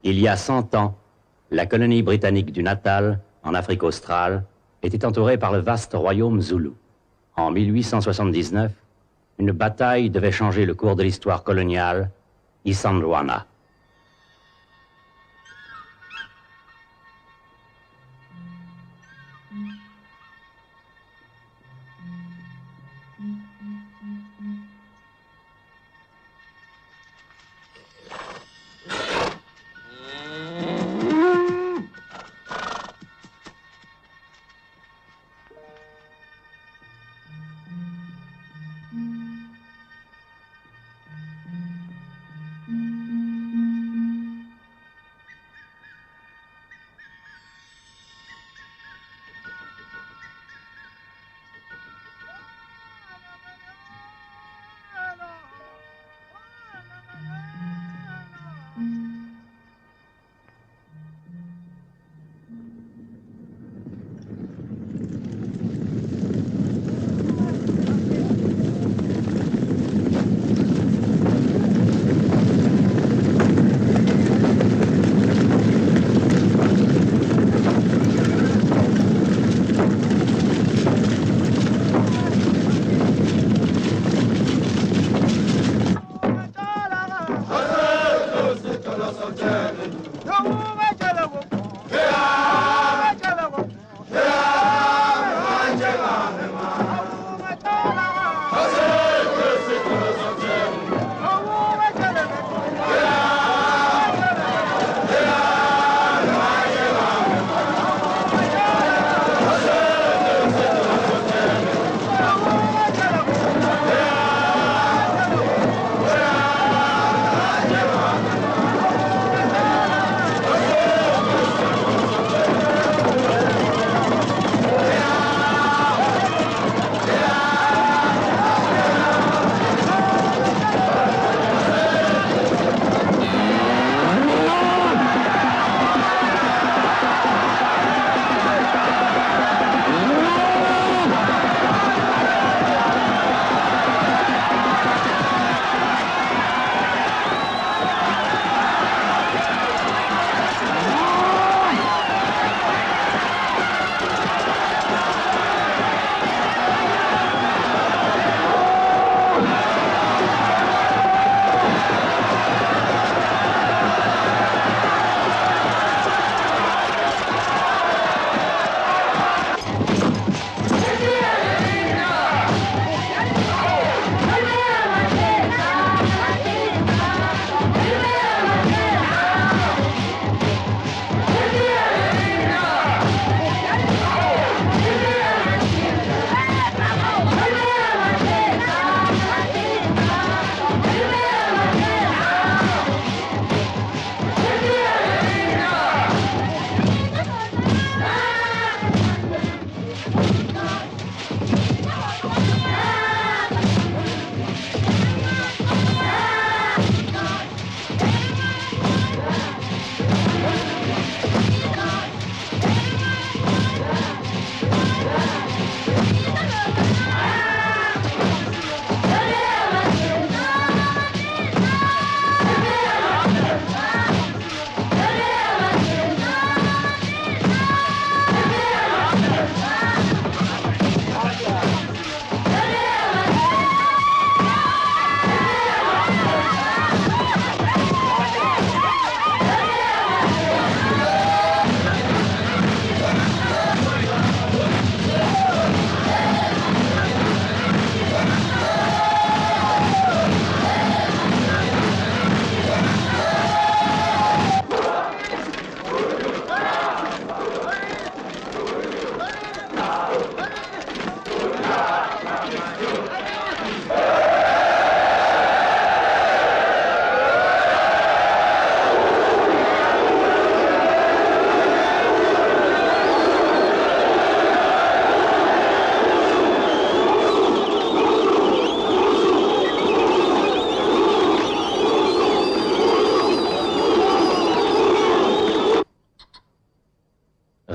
Il y a 100 ans, la colonie britannique du Natal, en Afrique australe, était entourée par le vaste royaume Zoulou. En 1879, une bataille devait changer le cours de l'histoire coloniale, Isandlwana.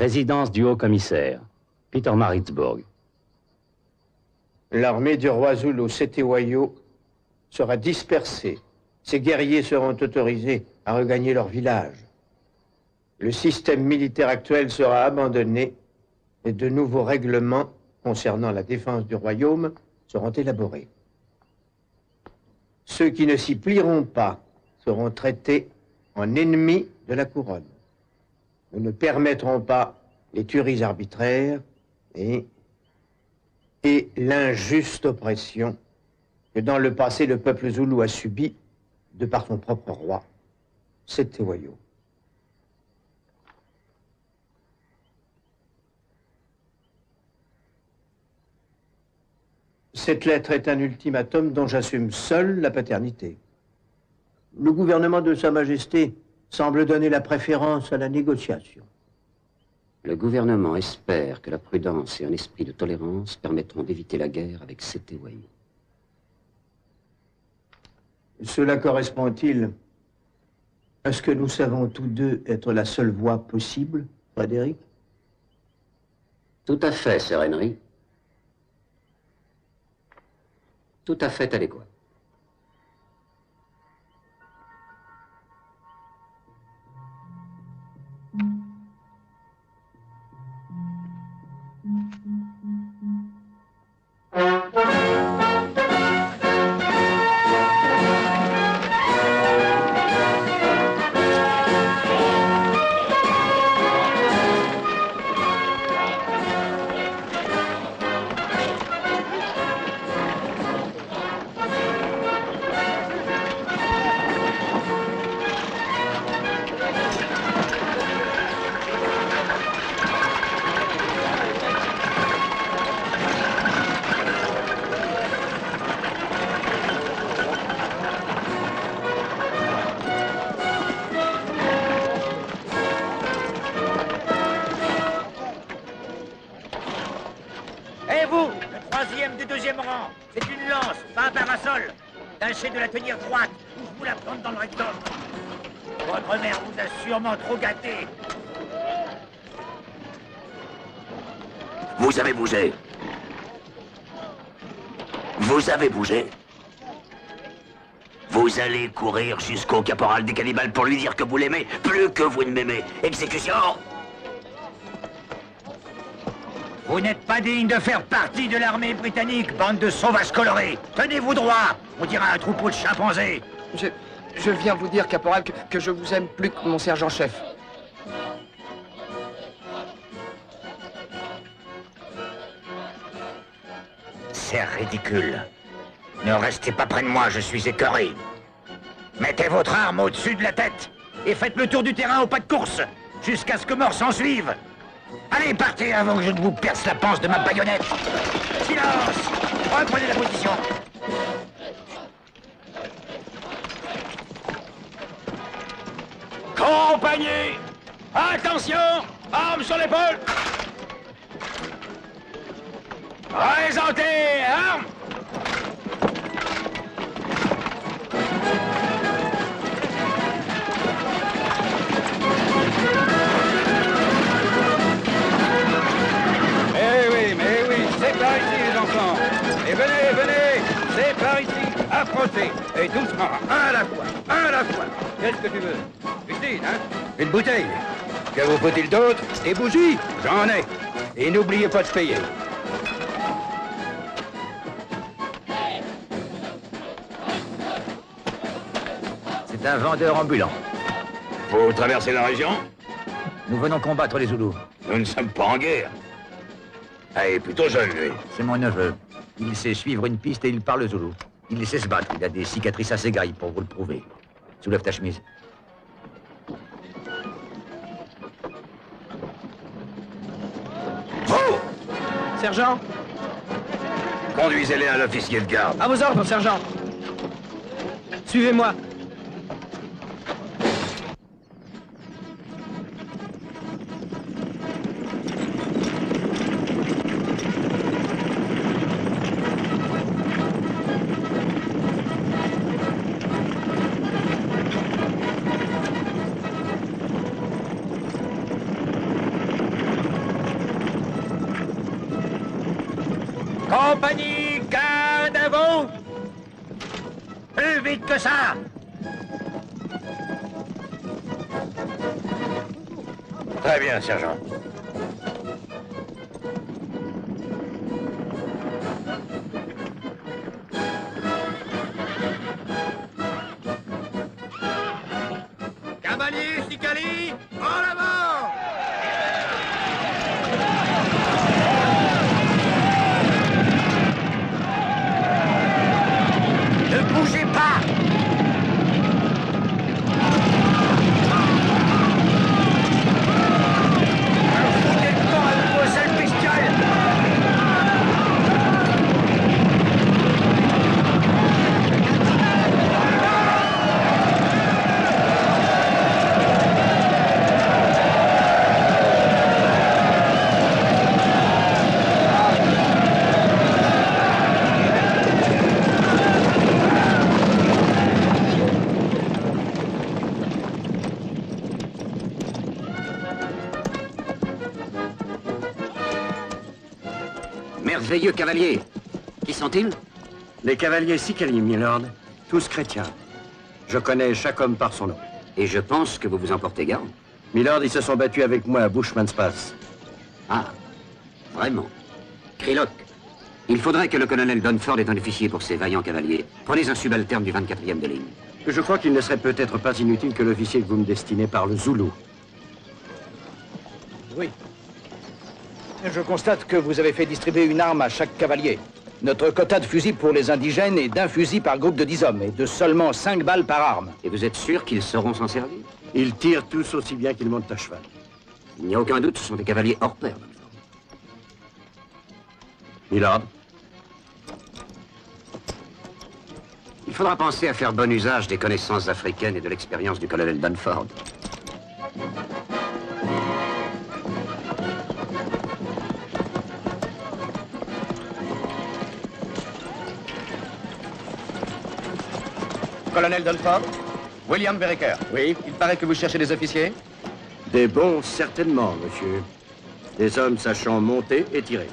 Résidence du haut-commissaire, Peter Maritzburg. L'armée du roi Zoulou Cetewayo sera dispersée. Ces guerriers seront autorisés à regagner leur village. le système militaire actuel sera abandonné et de nouveaux règlements concernant la défense du royaume seront élaborés. Ceux qui ne s'y plieront pas seront traités en ennemis de la couronne. Nous ne permettrons pas les tueries arbitraires et l'injuste oppression que dans le passé le peuple zoulou a subi de par son propre roi, Cetewayo. Cette lettre est un ultimatum dont j'assume seul la paternité. Le gouvernement de Sa Majesté semble donner la préférence à la négociation. Le gouvernement espère que la prudence et un esprit de tolérance permettront d'éviter la guerre avec Cetewayo. Cela correspond-il à ce que nous savons tous deux être la seule voie possible, Frédéric? Tout à fait, Sir Henry. Tout à fait adéquat. Et vous, le troisième du deuxième rang, c'est une lance, pas un parasol. Tâchez de la tenir droite, ou je vous la plante dans le rectum. Votre mère vous a sûrement trop gâté. Vous avez bougé. Vous avez bougé. Vous allez courir jusqu'au caporal des cannibales pour lui dire que vous l'aimez plus que vous ne m'aimez. Exécution! Vous n'êtes pas digne de faire partie de l'armée britannique, bande de sauvages colorés. Tenez-vous droit, on dirait un troupeau de chimpanzés. Je viens vous dire, caporal, que je vous aime plus que mon sergent-chef. C'est ridicule. Ne restez pas près de moi, je suis écœuré. Mettez votre arme au-dessus de la tête et faites le tour du terrain au pas de course, jusqu'à ce que mort s'en suive. Allez, partez avant que je ne vous perce la panse de ma baïonnette. Silence! Reprenez la position. Compagnie! Attention! Armes sur l'épaule! Présentez! Armes! Mais oui, c'est par ici, les enfants. Et venez, c'est par ici. Approchez, et doucement, un à la fois. Qu'est-ce que tu veux? Christine, hein? Une bouteille. Que vous faut-il d'autre? Des bougies? J'en ai. Et n'oubliez pas de payer. C'est un vendeur ambulant. Vous traversez la région? Nous venons combattre les Zoulous. Nous ne sommes pas en guerre. Ah, il est plutôt jeune, lui. C'est mon neveu. Il sait suivre une piste et il parle Zoulou. Il sait se battre. Il a des cicatrices assez grailles pour vous le prouver. Soulève ta chemise. Vous! Sergent, Conduisez-les à l'officier de garde. à vos ordres, sergent. Suivez-moi. Compagnie, garde à vous! Plus vite que ça! Très bien, sergent. Cavalier Sicali, en avant! Ne bougez pas! Foutez le camp avec vos sales bestioles! Merveilleux cavaliers. Qui sont-ils? Les cavaliers Sicali, milord, tous chrétiens. Je connais chaque homme par son nom. Et je pense que vous vous en portez garde. Milord, ils se sont battus avec moi à Bushman's Pass. Ah, vraiment. Krylok, il faudrait que le colonel Dunford ait un officier pour ces vaillants cavaliers. Prenez un subalterne du 24e de ligne. Je crois qu'il ne serait peut-être pas inutile que l'officier que vous me destinez parle zoulou. Oui. Je constate que vous avez fait distribuer une arme à chaque cavalier. Notre quota de fusils pour les indigènes est d'un fusil par groupe de 10 hommes et de seulement 5 balles par arme. Et vous êtes sûr qu'ils sauront s'en servir? Ils tirent tous aussi bien qu'ils montent à cheval. Il n'y a aucun doute, ce sont des cavaliers hors pair. Milord, Il faudra penser à faire bon usage des connaissances africaines et de l'expérience du colonel Dunford. Colonel Dunford, William Vereker. Oui. Il paraît que vous cherchez des officiers. des bons, certainement, monsieur. Des hommes sachant monter et tirer.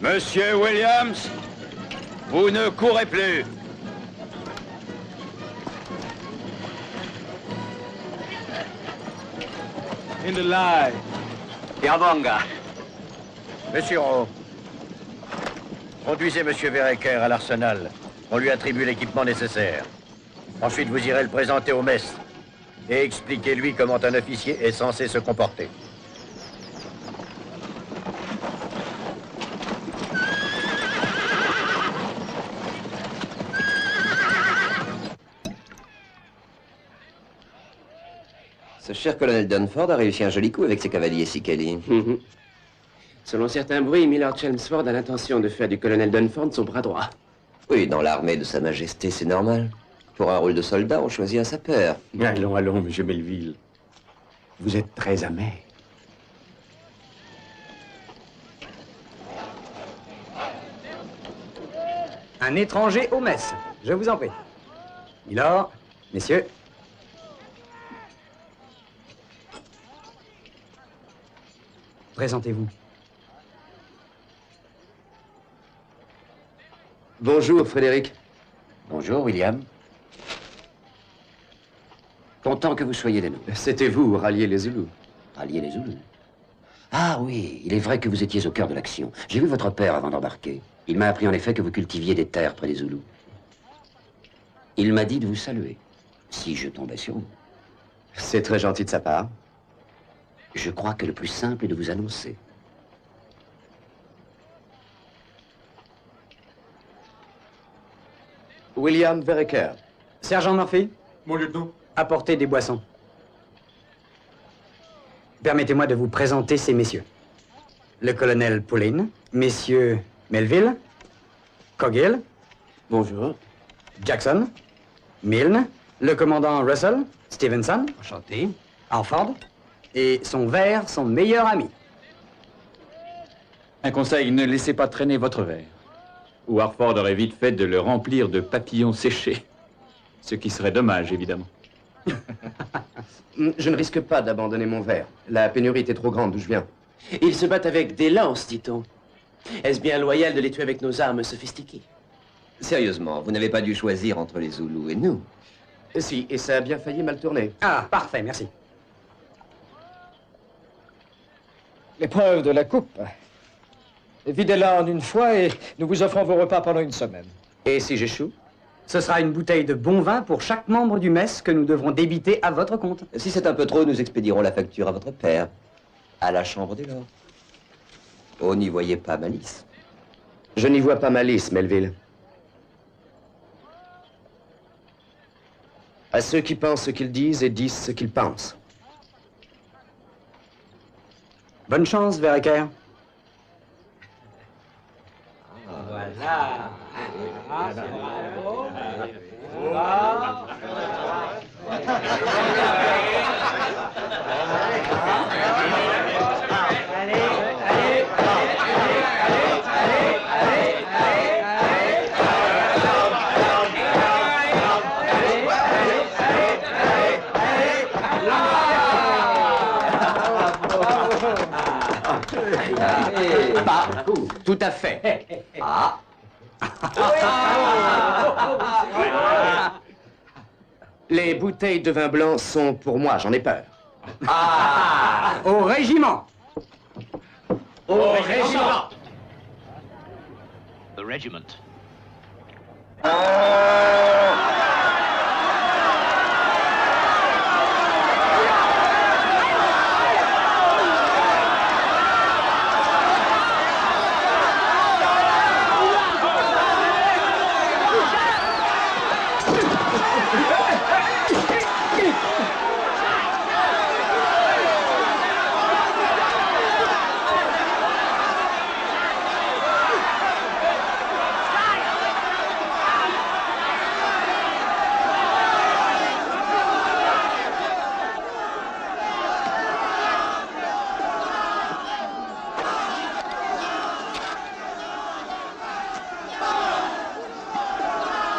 Monsieur Williams, vous ne courez plus. In the line. Yabonga. Monsieur Rowe, conduisez Monsieur Vereker à l'arsenal. On lui attribue l'équipement nécessaire. Ensuite, vous irez le présenter au mess et expliquez-lui comment un officier est censé se comporter. Ce cher colonel Dunford a réussi un joli coup avec ses cavaliers Sicali. Selon certains bruits, Milord Chelmsford a l'intention de faire du colonel Dunford son bras droit. Oui, dans l'armée de Sa Majesté, c'est normal. Pour un rôle de soldat, on choisit un sapeur. Allons, allons, monsieur Melville. Vous êtes très amer. Un étranger au mess. Je vous en prie. Milord, messieurs. Présentez-vous. Bonjour, Frédéric. Bonjour, William. Content que vous soyez des nôtres. C'était vous, rallier les Zoulous. Rallier les Zoulous. Ah oui, il est vrai que vous étiez au cœur de l'action. J'ai vu votre père avant d'embarquer. Il m'a appris en effet que vous cultiviez des terres près des Zoulous. Il m'a dit de vous saluer, si je tombais sur vous. C'est très gentil de sa part. Je crois que le plus simple est de vous annoncer. William Vereker. Sergent Murphy, Mon lieutenant. apportez des boissons. Permettez-moi de vous présenter ces messieurs. Le colonel Pauline, messieurs Melville, Cogill, Bonjour. Jackson, Milne, le commandant Russell, Stevenson, Enchanté. Harford, et son verre, son meilleur ami. Un conseil, ne laissez pas traîner votre verre. Ou Harford aurait vite fait de le remplir de papillons séchés. Ce qui serait dommage, évidemment. Je ne risque pas d'abandonner mon verre. La pénurie était trop grande d'où je viens. Ils se battent avec des lances, dit-on. Est-ce bien loyal de les tuer avec nos armes sophistiquées? Sérieusement, vous n'avez pas dû choisir entre les Zoulous et nous. Si, et ça a bien failli mal tourner. Ah, parfait, merci. L'épreuve de la coupe. Videz-la en une fois et nous vous offrons vos repas pendant une semaine. Et si j'échoue? Ce sera une bouteille de bon vin pour chaque membre du mess que nous devrons débiter à votre compte. Si c'est un peu trop, nous expédierons la facture à votre père, à la chambre des lords. Oh, n'y voyez pas malice. Je n'y vois pas malice, Melville. À ceux qui pensent ce qu'ils disent et disent ce qu'ils pensent. Bonne chance, Verreker. Voilà. Tout à fait. Ah. Les bouteilles de vin blanc sont pour moi, j'en ai peur. Ah. Au régiment. Au régiment. The regiment.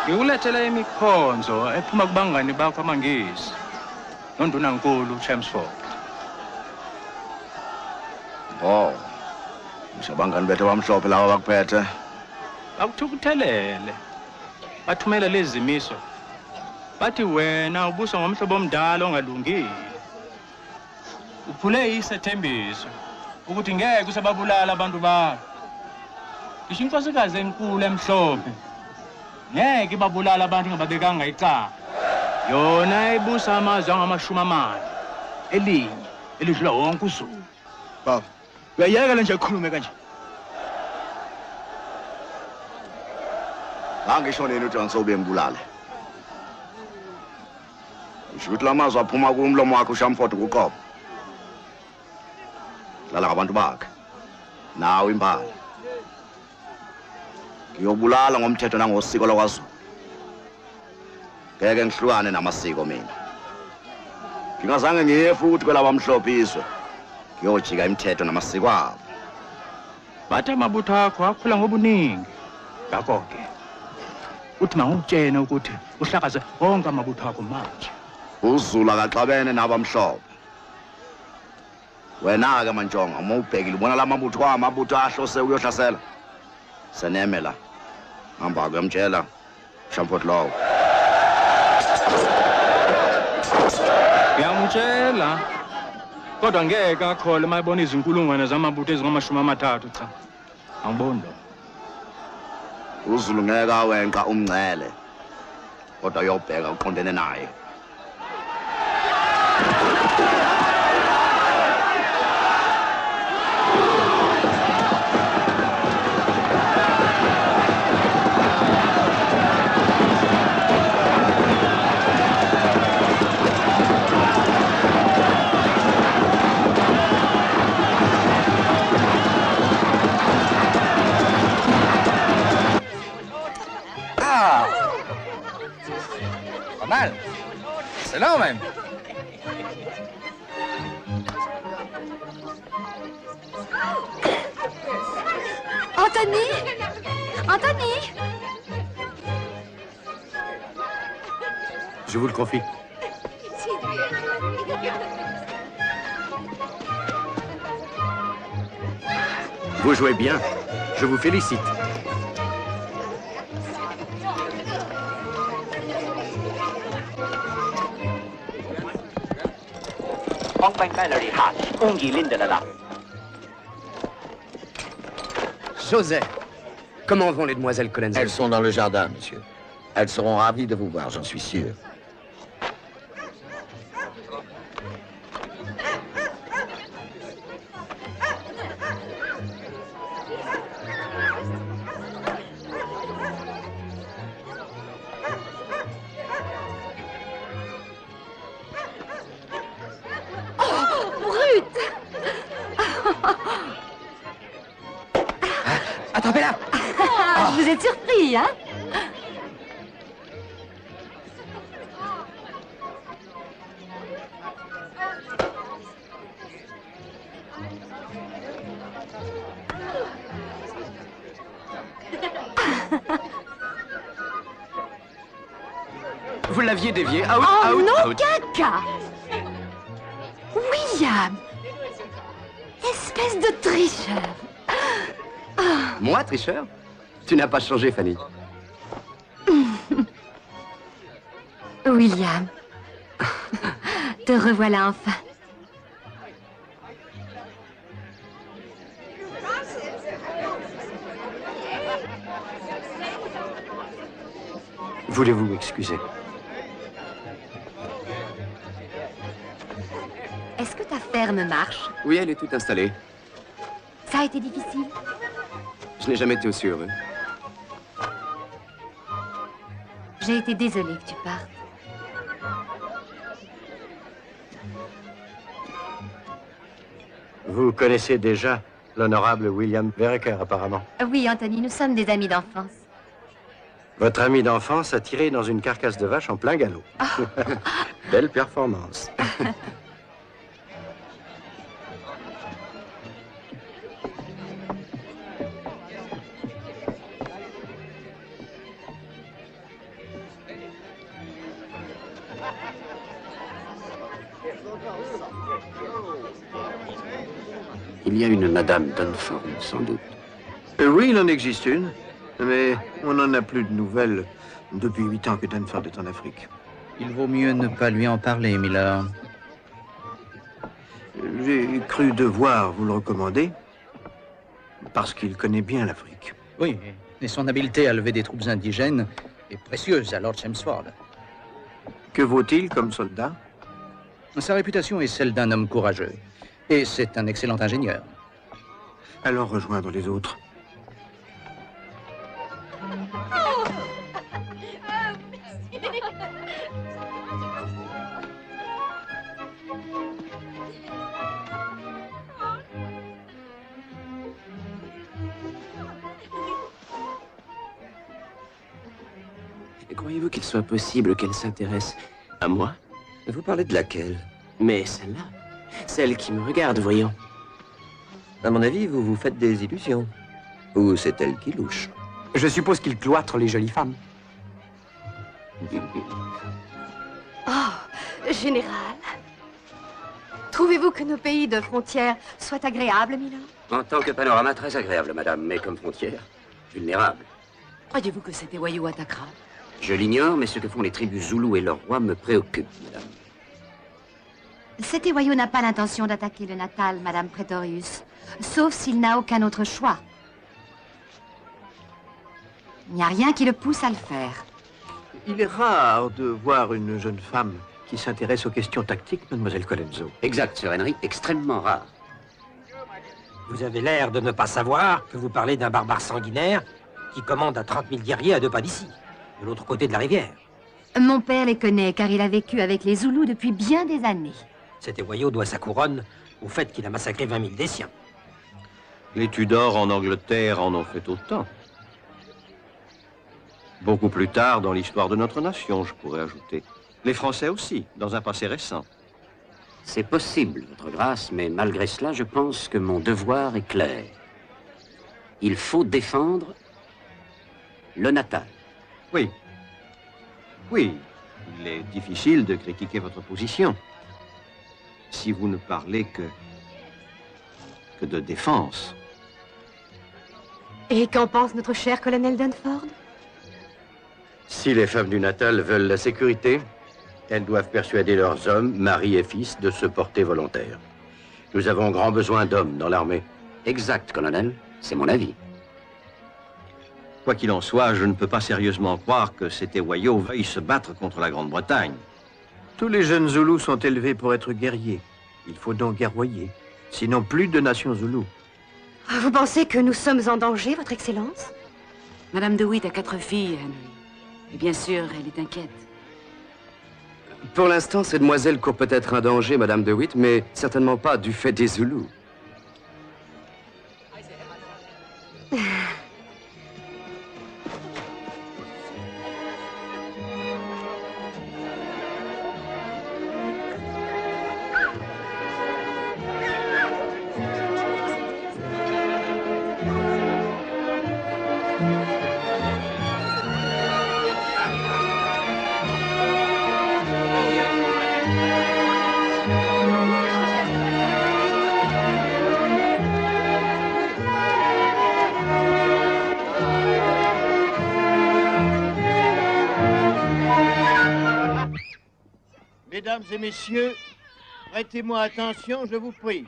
Ngikulethela imikhonzo ephuma kubangani bakho amangisi noNdunankulu Chelmsford. Oh. Usabangani bethu abamhlophe lawa bakuphethe. Akuthukuthelele. Bathumela lezi zimiso. Bathi wena ubuso ngomhlobo omdala ongalungile. Uphule isethembiso ukuthi ngeke usababulala abantu bakho. Ngisho inkosikazi enkulu emhlophe ngeke ibabulala abantu ngababekanga icala. Yona ibusa amazwe angamashumi elinye elidlula wonke uZulu. Baba, uyayeka nje ukukhuluma kanje. Angisho nini uthi angisobe ngibulale. Usho ukuthi lamazwi aphuma kumlomo wakhe uShamford kuqobo. Lala ngabantu bakhe. Nawe imbala. Ngiyobulala ngomthetho nangosiko lokwaZulu. Ngeke ngihlukane namasiko mina. Ngingazange ngiye futhi kwelaba mhlophe izwe. Ngiyojika imithetho namasiko abo. Bathi amabutho akho akhula ngobuningi. Ngakho-ke uthi mangutshena ukuthi uhlakaze wonke amabutho akho manje. uZulu akaxabene nabamhlophe. Wena-ke Mantsonga, uma ubhekile ubona lamabutho kwamabutho ahlose ukuyohlasela. Seneme la. Hamba kuyamtshela Shamford lowo. Ngiyamtshela. Kodwa ngeke akhole uma ebona izinkulungwane zamabutho ezingama-30 cha. Angiboni lo. uZulu ngeke awenqa umngcele. Kodwa uyobheka uqondene naye. Excellent même. Anthony! Anthony! Je vous le confie. Vous jouez bien. Je vous félicite. Joseph, comment vont les demoiselles Colenso? Elles sont dans le jardin, monsieur. Elles seront ravies de vous voir, j'en suis sûr. Attrapez-la! Vous êtes surpris, hein? Vous l'aviez dévié. Out, Oh out, non, out. caca! William! Espèce de tricheur! Moi, tricheur? Tu n'as pas changé, Fanny. William, te revoilà enfin. Voulez-vous m'excuser? Est-ce que ta ferme marche? Oui, elle est toute installée. Ça a été difficile? Je n'ai jamais été aussi heureux. J'ai été désolée que tu partes. Vous connaissez déjà l'honorable William Vereker, apparemment. Oui, Anthony, nous sommes des amis d'enfance. Votre ami d'enfance a tiré dans une carcasse de vache en plein galop. Belle performance. Il y a une Madame Dunford, sans doute. Oui, il en existe une, mais on n'en a plus de nouvelles depuis 8 ans que Dunford est en Afrique. Il vaut mieux ne pas lui en parler, Miller. J'ai cru devoir vous le recommander, parce qu'il connaît bien l'Afrique. Oui, et son habileté à lever des troupes indigènes est précieuse à Lord Chelmsford. Que vaut-il comme soldat? Sa réputation est celle d'un homme courageux. Et c'est un excellent ingénieur. Alors rejoindre les autres. Croyez-vous qu'il soit possible qu'elle s'intéresse à moi? Vous parlez de laquelle? Mais celle-là. Celle qui me regarde, voyons. À mon avis, vous vous faites des illusions. Ou c'est elle qui louche. Je suppose qu'il cloître les jolies femmes. Oh, général. Trouvez-vous que nos pays de frontières soient agréables, Miller? En tant que panorama, très agréable, madame, mais comme frontière, vulnérable. Croyez-vous que cet Ewayo attaquera? Je l'ignore, mais ce que font les tribus Zoulous et leurs rois me préoccupe, madame. Cet Ewayo n'a pas l'intention d'attaquer le Natal, Madame Pretorius, sauf s'il n'a aucun autre choix. Il n'y a rien qui le pousse à le faire. Il est rare de voir une jeune femme qui s'intéresse aux questions tactiques, mademoiselle Colenso. Exact, Sir Henry, extrêmement rare. Vous avez l'air de ne pas savoir que vous parlez d'un barbare sanguinaire qui commande à 30 000 guerriers à 2 pas d'ici, de l'autre côté de la rivière. Mon père les connaît, car il a vécu avec les Zoulous depuis bien des années. Cet Ewayo doit sa couronne au fait qu'il a massacré 20 000 des siens. Les Tudors en Angleterre en ont fait autant. Beaucoup plus tard dans l'histoire de notre nation, je pourrais ajouter. Les Français aussi, dans un passé récent. C'est possible, votre grâce, mais malgré cela, je pense que mon devoir est clair. Il faut défendre le Natal. Oui. Oui, il est difficile de critiquer votre position. Si vous ne parlez que de défense. Et qu'en pense notre cher colonel Dunford? Si les femmes du Natal veulent la sécurité, elles doivent persuader leurs hommes, maris et fils, de se porter volontaires. Nous avons grand besoin d'hommes dans l'armée. Exact, colonel. C'est mon avis. Quoi qu'il en soit, je ne peux pas sérieusement croire que ces Tewayo veuillent se battre contre la Grande-Bretagne. Tous les jeunes Zoulous sont élevés pour être guerriers. Il faut donc guerroyer. Sinon, plus de nation Zoulou. Vous pensez que nous sommes en danger, votre Excellence? Madame de Witt a 4 filles, Henry. Et bien sûr, elle est inquiète. Pour l'instant, ces demoiselles courent peut-être un danger, Madame de Witt, mais certainement pas du fait des Zoulous. Mesdames et messieurs, prêtez-moi attention, je vous prie.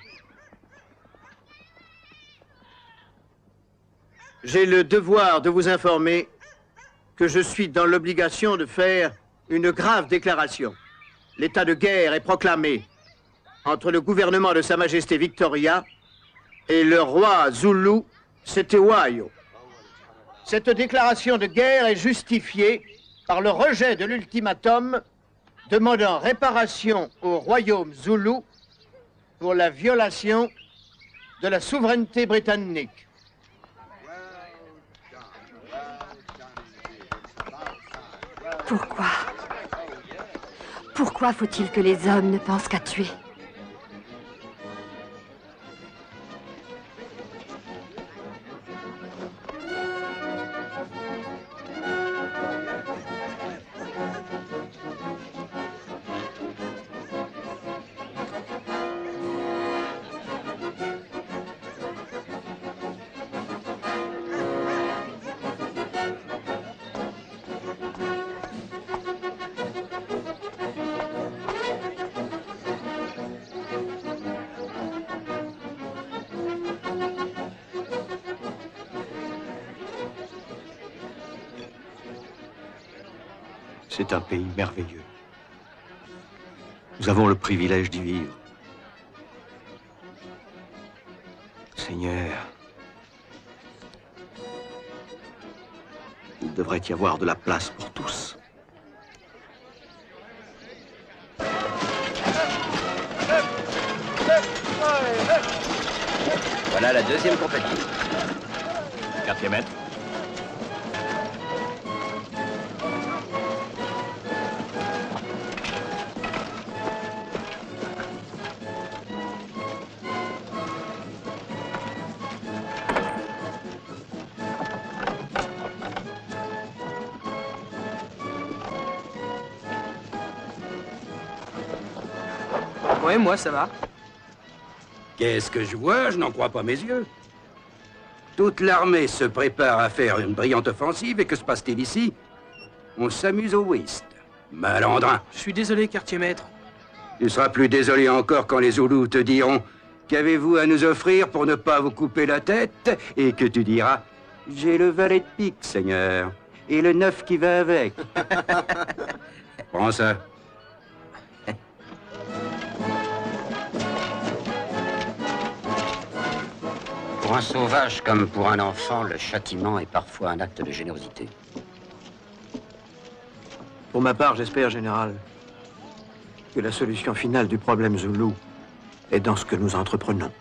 J'ai le devoir de vous informer que je suis dans l'obligation de faire une grave déclaration. L'état de guerre est proclamé entre le gouvernement de Sa Majesté Victoria et le roi Zoulou Setewayo. Cette déclaration de guerre est justifiée par le rejet de l'ultimatum demandant réparation au royaume Zoulou pour la violation de la souveraineté britannique. Pourquoi? Pourquoi faut-il que les hommes ne pensent qu'à tuer? C'est un pays merveilleux. Nous avons le privilège d'y vivre. Seigneur, il devrait y avoir de la place pour tous. Voilà la deuxième compagnie. 4e maître. Ouais, moi, ça va. Qu'est-ce que je vois? Je n'en crois pas mes yeux. Toute l'armée se prépare à faire une brillante offensive, et que se passe-t-il ici? On s'amuse au whist. Malandrin. Je suis désolé, quartier maître. Tu seras plus désolé encore quand les Zoulous te diront « Qu'avez-vous à nous offrir pour ne pas vous couper la tête ?» et que tu diras « J'ai le valet de pique, Seigneur, et le 9 qui va avec. » Prends ça. Pour un sauvage comme pour un enfant, le châtiment est parfois un acte de générosité. Pour ma part, j'espère, Général, que la solution finale du problème Zoulou est dans ce que nous entreprenons.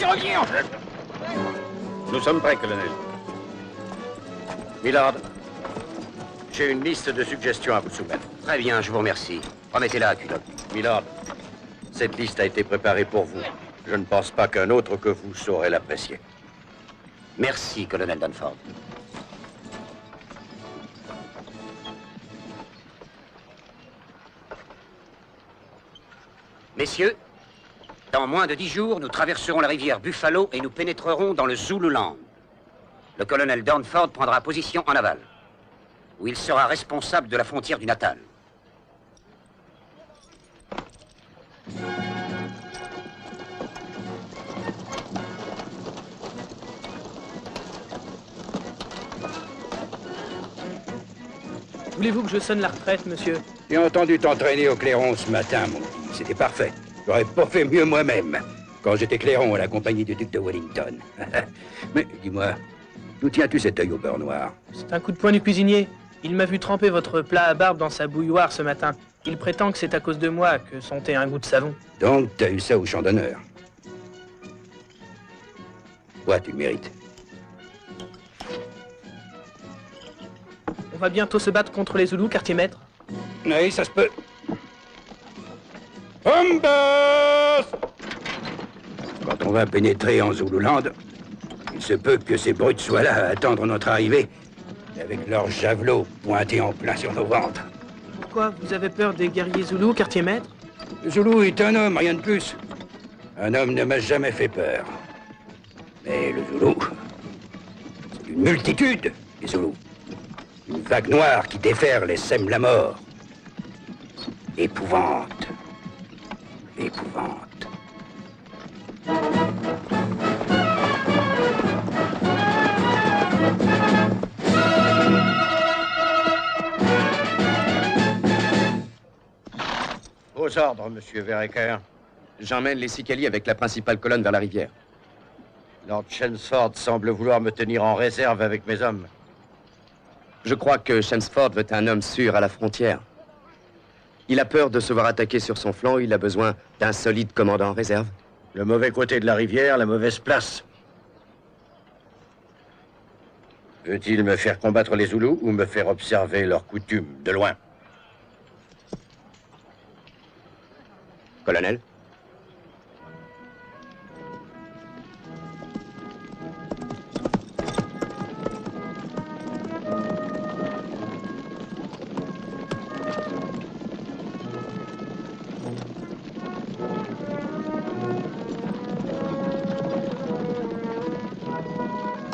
qui revient. Nous sommes prêts, colonel. Milord, j'ai une liste de suggestions à vous soumettre. Très bien, je vous remercie. Remettez-la à Culotte. Milord, cette liste a été préparée pour vous. Je ne pense pas qu'un autre que vous saurait l'apprécier. Merci, colonel Dunford. Messieurs, dans moins de 10 jours, nous traverserons la rivière Buffalo et nous pénétrerons dans le Zululand. Le colonel Dunford prendra position en aval, où il sera responsable de la frontière du Natal. Voulez-vous que je sonne la retraite, monsieur? J'ai entendu t'entraîner au clairon ce matin, mon petit. C'était parfait. J'aurais pas fait mieux moi-même, quand j'étais clairon à la compagnie du duc de Wellington. Mais dis-moi, d'où tiens-tu cet œil au beurre noir? C'est un coup de poing du cuisinier. Il m'a vu tremper votre plat à barbe dans sa bouilloire ce matin. Il prétend que c'est à cause de moi que son thé a un goût de savon. Donc, t'as eu ça au champ d'honneur. Toi, tu le mérites. On va bientôt se battre contre les Zoulous, quartier-maître. Oui, ça se peut. Humbas! Quand on va pénétrer en Zululand, il se peut que ces brutes soient là à attendre notre arrivée, avec leurs javelots pointés en plein sur nos ventres. Pourquoi? Vous avez peur des guerriers Zoulous, quartier-maître? Le Zoulou est un homme, rien de plus. Un homme ne m'a jamais fait peur. Mais le Zoulou, c'est une multitude, les Zoulous. Une vague noire qui déferle et sème la mort. Épouvante. Épouvante. Aux ordres, monsieur Vereker. J'emmène les Sicali avec la principale colonne vers la rivière. Lord Chelmsford semble vouloir me tenir en réserve avec mes hommes. Je crois que Chelmsford veut un homme sûr à la frontière. Il a peur de se voir attaquer sur son flanc, il a besoin d'un solide commandant en réserve. Le mauvais côté de la rivière, la mauvaise place. Veut-il me faire combattre les Zoulous ou me faire observer leurs coutumes de loin? Colonel?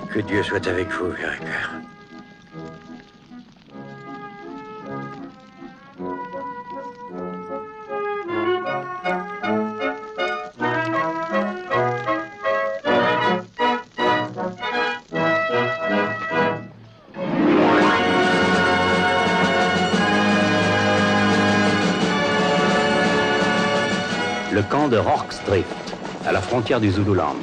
Que Dieu soit avec vous, Vereker. Le camp de Rorke's Drift, à la frontière du Zululand.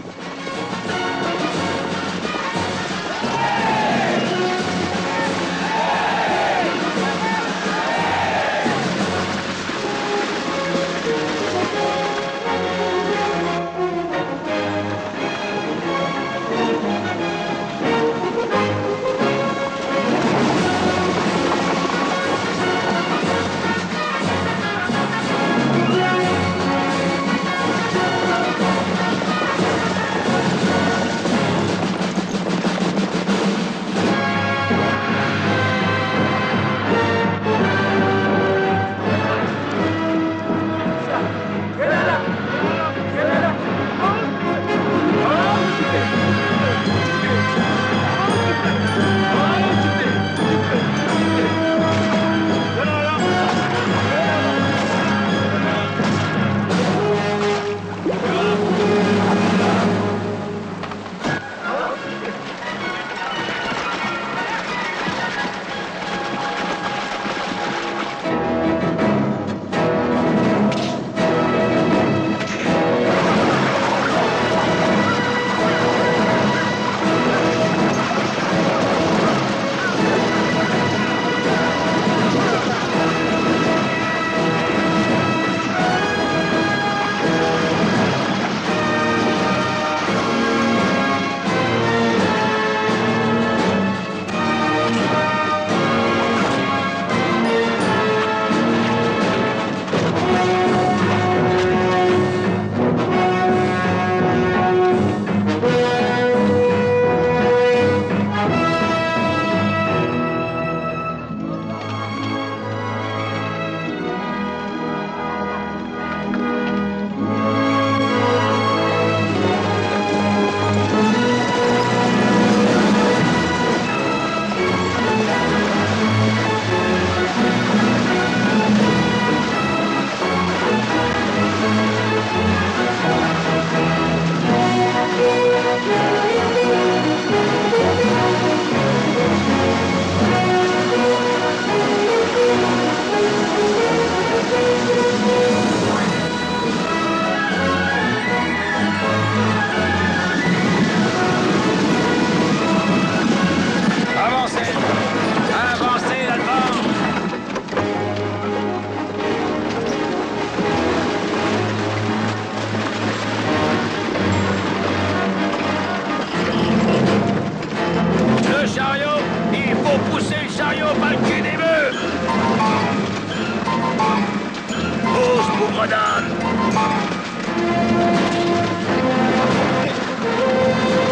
madame.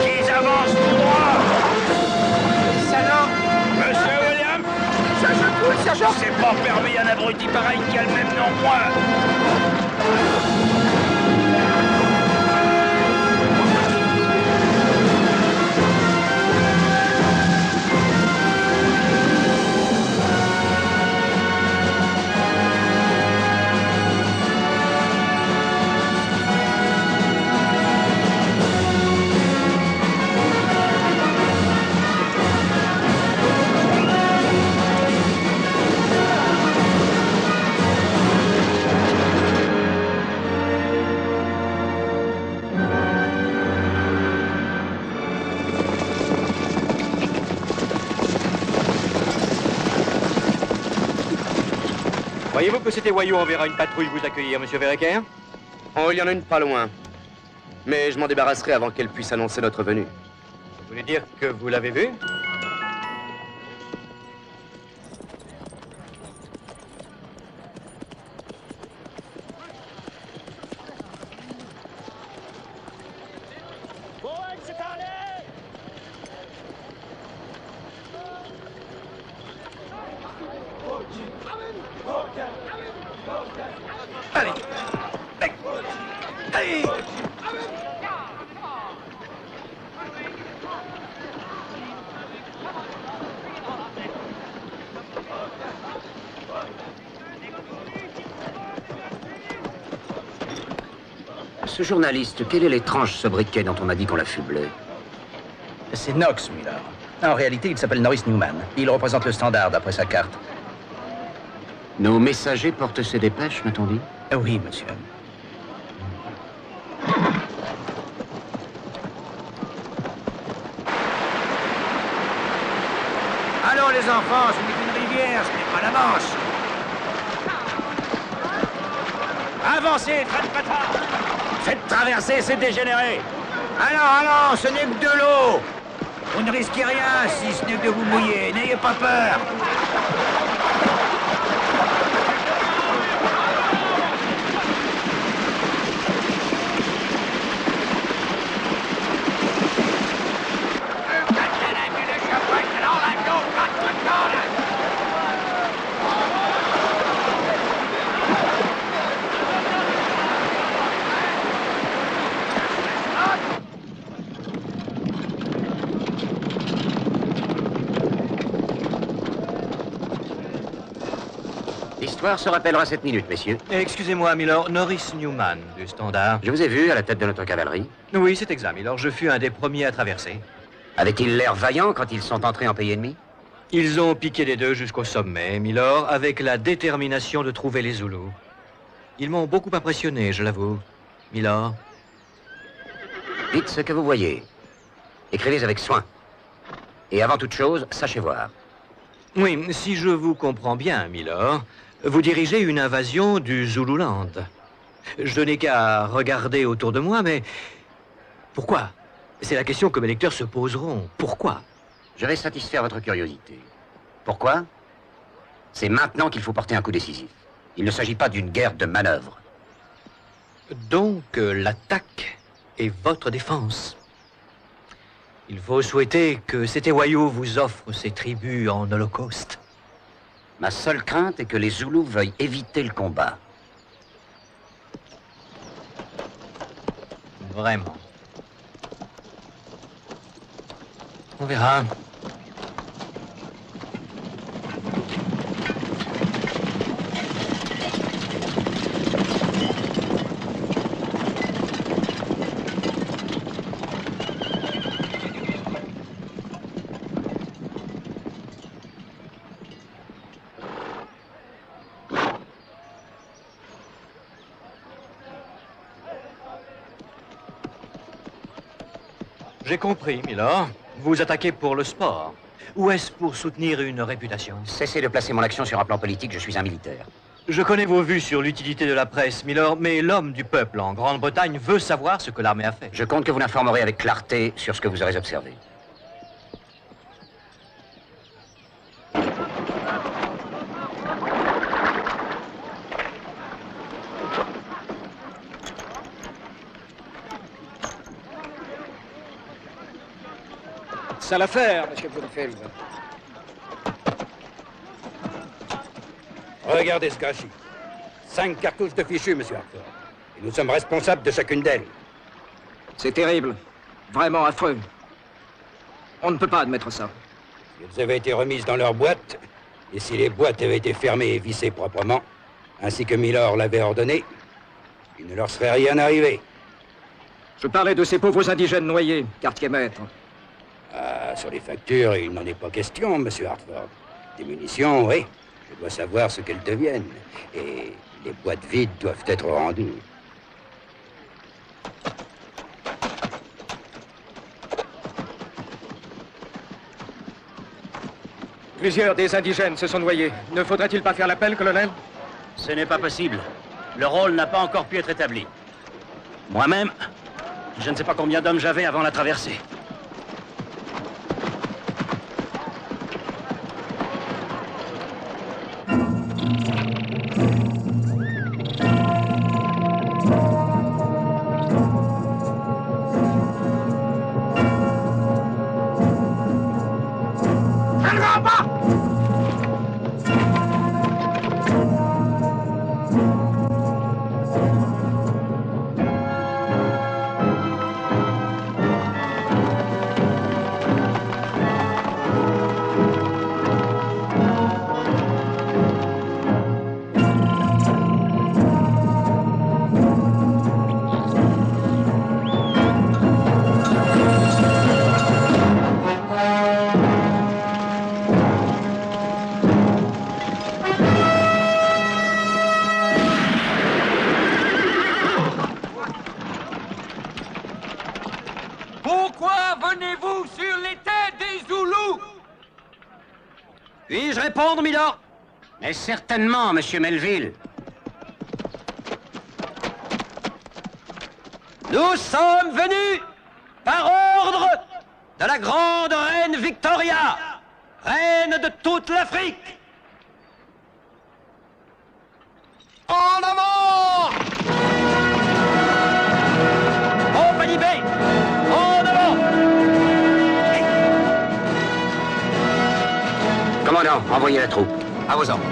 Qu'ils avancent tout droit. Sergent. Monsieur William. Sergent Poole, sergent. C'est pas permis à un abruti pareil qui a le même nom que moi. Voyez-vous que c'était Wayou enverra une patrouille vous accueillir, monsieur Verreker? Oh, il y en a une pas loin. Mais je m'en débarrasserai avant qu'elle puisse annoncer notre venue. Vous voulez dire que vous l'avez vu? Ce journaliste, quel est l'étrange sobriquet dont on a dit qu'on l'affublait? C'est Knox, Miller. En réalité, il s'appelle Norris Newman. Il représente le Standard, d'après sa carte. Nos messagers portent ces dépêches, m'a-t-on dit? Oui, monsieur. Allons, les enfants, ce n'est qu'une rivière, ce n'est pas la Manche. Avancez, Fred-Patard. Faites traverser ces dégénérés. Allons, ce n'est que de l'eau. Vous ne risquez rien si ce n'est que de vous mouiller. N'ayez pas peur. L'histoire se rappellera cette minute, messieurs. Excusez-moi, Milord, Norris Newman, du Standard. Je vous ai vu à la tête de notre cavalerie. Oui, c'est exact, Milord. Je fus un des premiers à traverser. Avaient-ils l'air vaillants quand ils sont entrés en pays ennemi? Ils ont piqué les deux jusqu'au sommet, Milord, avec la détermination de trouver les Zoulous. Ils m'ont beaucoup impressionné, je l'avoue, Milord. Dites ce que vous voyez. Écrivez avec soin. Et avant toute chose, sachez voir. Oui, si je vous comprends bien, Milord, vous dirigez une invasion du Zululand. Je n'ai qu'à regarder autour de moi, mais pourquoi? C'est la question que mes lecteurs se poseront. Pourquoi? Je vais satisfaire votre curiosité. Pourquoi? C'est maintenant qu'il faut porter un coup décisif. Il ne s'agit pas d'une guerre de manœuvre. Donc, l'attaque est votre défense. Il faut souhaiter que Cetewayou vous offre ses tribus en holocauste. Ma seule crainte est que les Zoulous veuillent éviter le combat. Vraiment. On verra. J'ai compris, Milord. Vous attaquez pour le sport. Ou est-ce pour soutenir une réputation? Cessez de placer mon action sur un plan politique, je suis un militaire. Je connais vos vues sur l'utilité de la presse, Milord, mais l'homme du peuple en Grande-Bretagne veut savoir ce que l'armée a fait. Je compte que vous l'informerez avec clarté sur ce que vous aurez observé. ça l'affaire, monsieur Bloomfield. Regardez ce gâchis. 5 cartouches de fichus, monsieur Harford. Et nous sommes responsables de chacune d'elles. C'est terrible. Vraiment affreux. On ne peut pas admettre ça. Si elles avaient été remises dans leur boîte, et si les boîtes avaient été fermées et vissées proprement, ainsi que Milord l'avait ordonné, il ne leur serait rien arrivé. Je parlais de ces pauvres indigènes noyés, quartier-maître. Ah, sur les factures, il n'en est pas question, monsieur Hartford. Des munitions, oui. Je dois savoir ce qu'elles deviennent. Et les boîtes vides doivent être rendues. Plusieurs des indigènes se sont noyés. Ne faudrait-il pas faire l'appel, colonel? Ce n'est pas possible. Le rôle n'a pas encore pu être établi. Moi-même, je ne sais pas combien d'hommes j'avais avant la traversée. Pourquoi venez-vous sur les têtes des Zoulous? Puis-je répondre, Milord? Mais certainement, monsieur Melville. Nous sommes venus par ordre de la grande reine Victoria, reine de toute l'Afrique. En avant! Compagnie B, en avant! Commandant, envoyez la troupe. À vos ordres.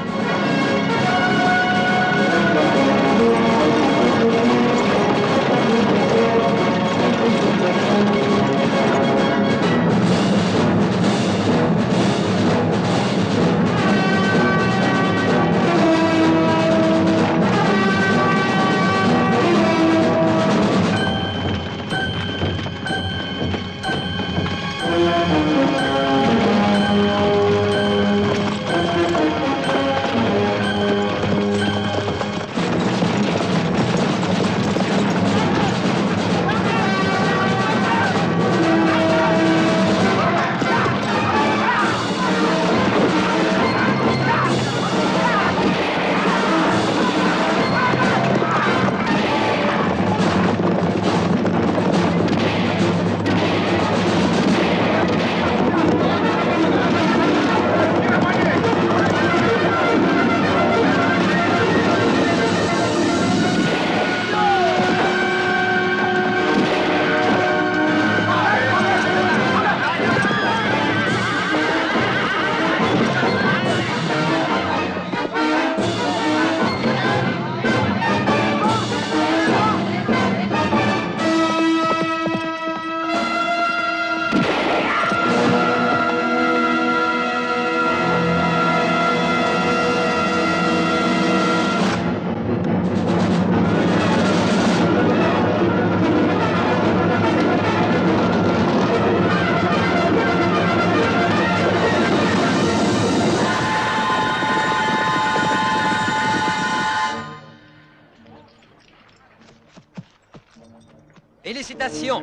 Félicitations!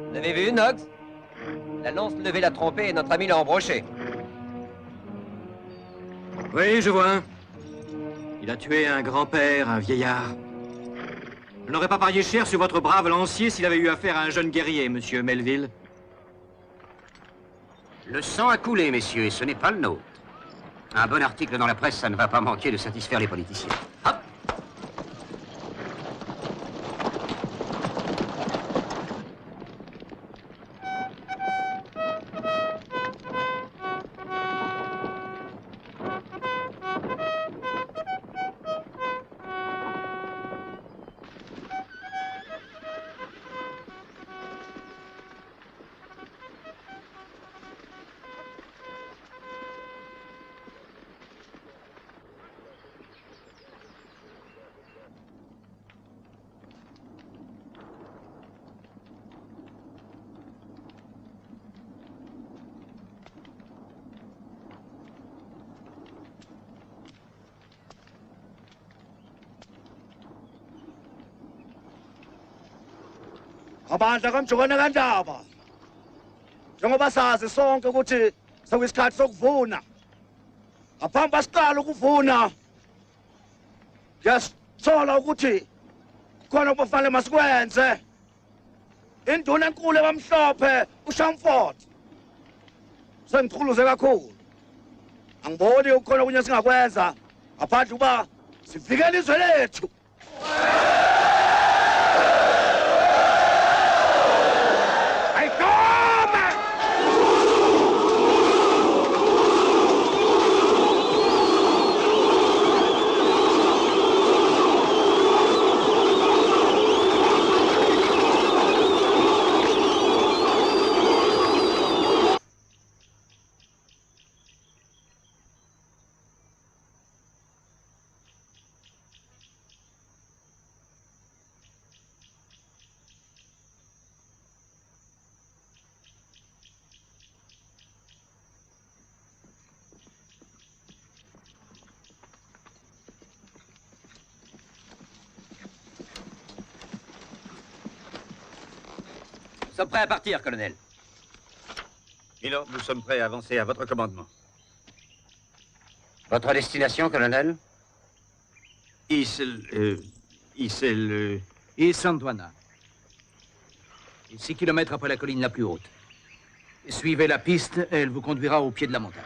Vous avez vu, Knox? La lance levée l'a trompé et notre ami l'a embroché. Oui, je vois. Il a tué un grand-père, un vieillard. Je n'aurais pas parié cher sur votre brave lancier s'il avait eu affaire à un jeune guerrier, monsieur Melville. Le sang a coulé, messieurs, et ce n'est pas le nôtre. Un bon article dans la presse, ça ne va pas manquer de satisfaire les politiciens. Hop! Ngabandla kamjokwana kaNdaba. Njengoba sazi sonke ukuthi sekuyisikhathi sokuvuna. Ngaphambi basiqala ukuvuna. Yasithola ukuthi khona okufanele masikwenze. Induna enkulu ebamhlophe uShamford. Sengichuluze kakhulu. Angiboni ukukhona okunye singakwenza ngaphandle kuba sivikele izwe lethu. Nous sommes prêts à partir, colonel. Milo, nous sommes prêts à avancer à votre commandement. Votre destination, colonel? Isandwana. 6 kilomètres après la colline la plus haute. Suivez la piste et elle vous conduira au pied de la montagne.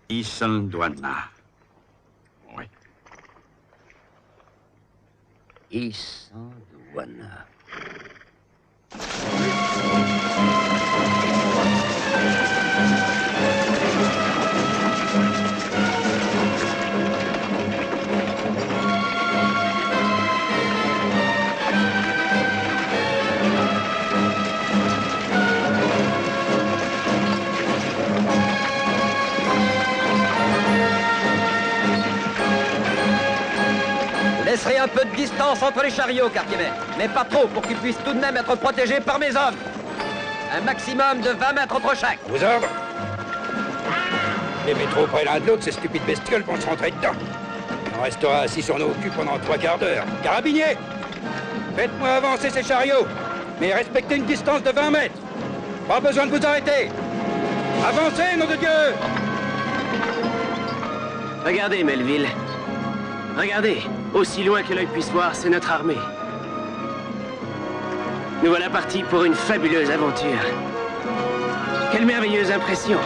Isandwana. Oui. Isandwana. Laisserez un peu de distance entre les chariots, quartier-maître, mais pas trop pour qu'ils puissent tout de même être protégés par mes hommes. Un maximum de 20 mètres entre chaque. Vos ordres? Les métros près l'un de l'autre, ces stupides bestioles vont se rentrer dedans. On restera assis sur nos culs pendant 3 quarts d'heure. Carabiniers! Faites-moi avancer ces chariots, mais respectez une distance de 20 mètres. Pas besoin de vous arrêter. Avancez, nom de Dieu! Regardez, Melville. Regardez, aussi loin que l'œil puisse voir, c'est notre armée. Nous voilà partis pour une fabuleuse aventure. Quelle merveilleuse impression.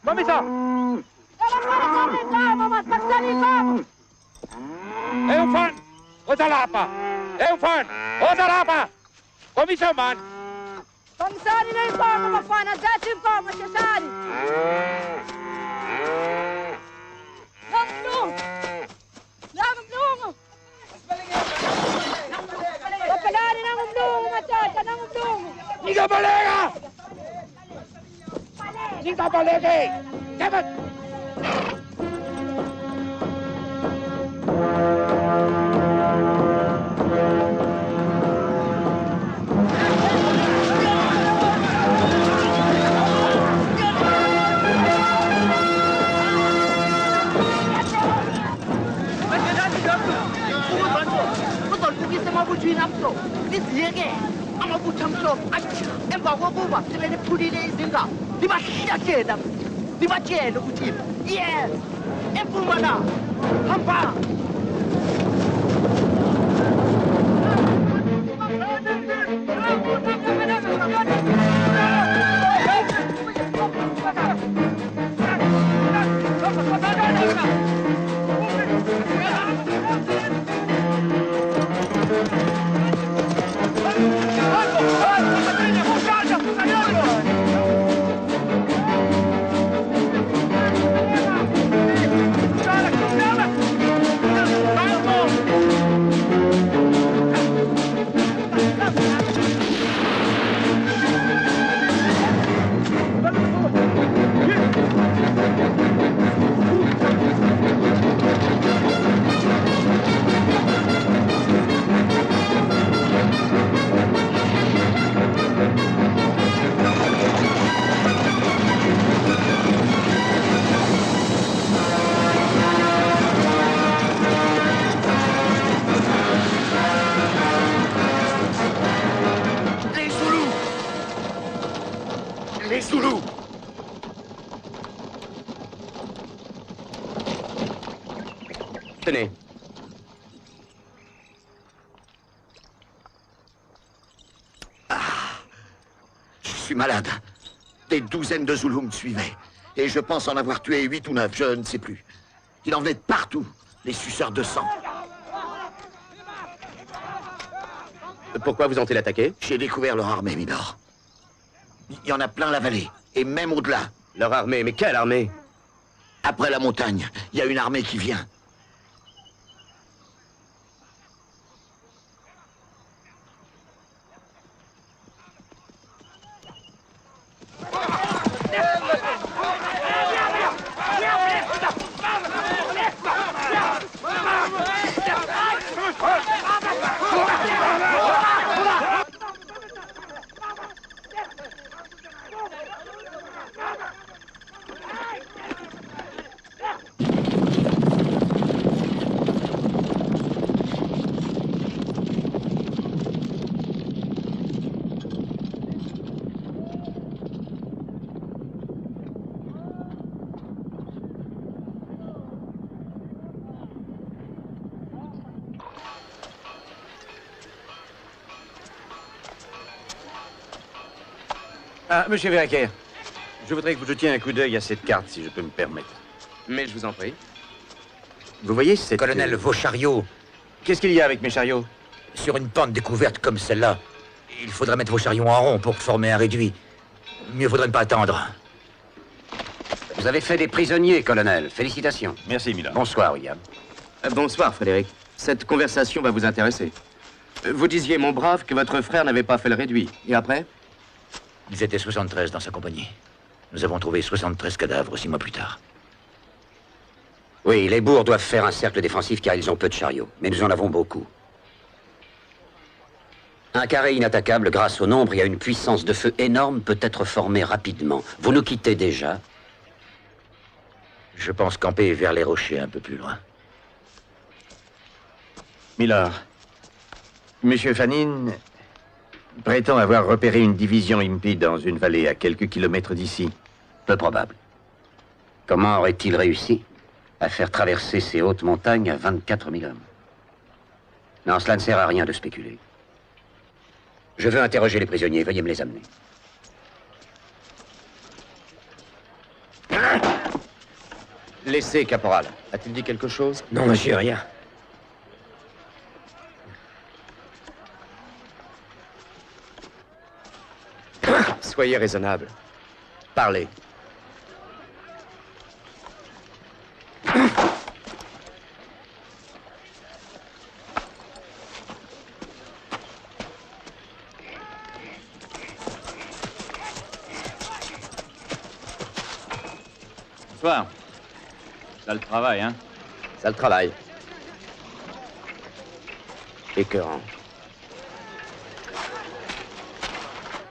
Commissaire! Eufan! Osalapa! Eufan! Osalapa! Commissaire, man! Commissari na informa, mafana, dati informa, Cesari! Lang blungo! Kapalari ng blungo, matata ng blungo! Niga balega! Niga balege! Dapat! Yes! Empumana! Hampa! Tenez. Je suis malade. Des douzaines de Zoulous me suivaient. Et je pense en avoir tué 8 ou 9, je ne sais plus. Il en venait de partout, les suceurs de sang. Pourquoi vous ont-ils attaqué? J'ai découvert leur armée, Milord. Il y en a plein la vallée, et même au-delà. Leur armée? Mais quelle armée? Après la montagne, il y a une armée qui vient. Ah, monsieur Verker, je voudrais que vous jetiez un coup d'œil à cette carte, si je peux me permettre. Mais je vous en prie. Vous voyez cette... Colonel, vos chariots. Qu'est-ce qu'il y a avec mes chariots? Sur une pente découverte comme celle-là, il faudrait mettre vos chariots en rond pour former un réduit. Mieux vaudrait ne pas attendre. Vous avez fait des prisonniers, colonel. Félicitations. Merci, Milord. Bonsoir, William. Bonsoir, Frédéric. Cette conversation va vous intéresser. Vous disiez, mon brave, que votre frère n'avait pas fait le réduit. Et après? Ils étaient 73 dans sa compagnie. Nous avons trouvé 73 cadavres 6 mois plus tard. Oui, les bourgs doivent faire un cercle défensif car ils ont peu de chariots. Mais nous en avons beaucoup. Un carré inattaquable grâce au nombre et à une puissance de feu énorme peut être formé rapidement. Vous nous quittez déjà? Je pense camper vers les rochers un peu plus loin. Milord, Monsieur Fannin prétend avoir repéré une division impie dans une vallée à quelques kilomètres d'ici. Peu probable. Comment aurait-il réussi à faire traverser ces hautes montagnes à 24 000 hommes? Non, cela ne sert à rien de spéculer. Je veux interroger les prisonniers. Veuillez me les amener. Laissez, caporal. A-t-il dit quelque chose? Non, monsieur, rien. Soyez raisonnable. Parlez. Bonsoir. Sale travail, hein? Sale travail. Écœurant.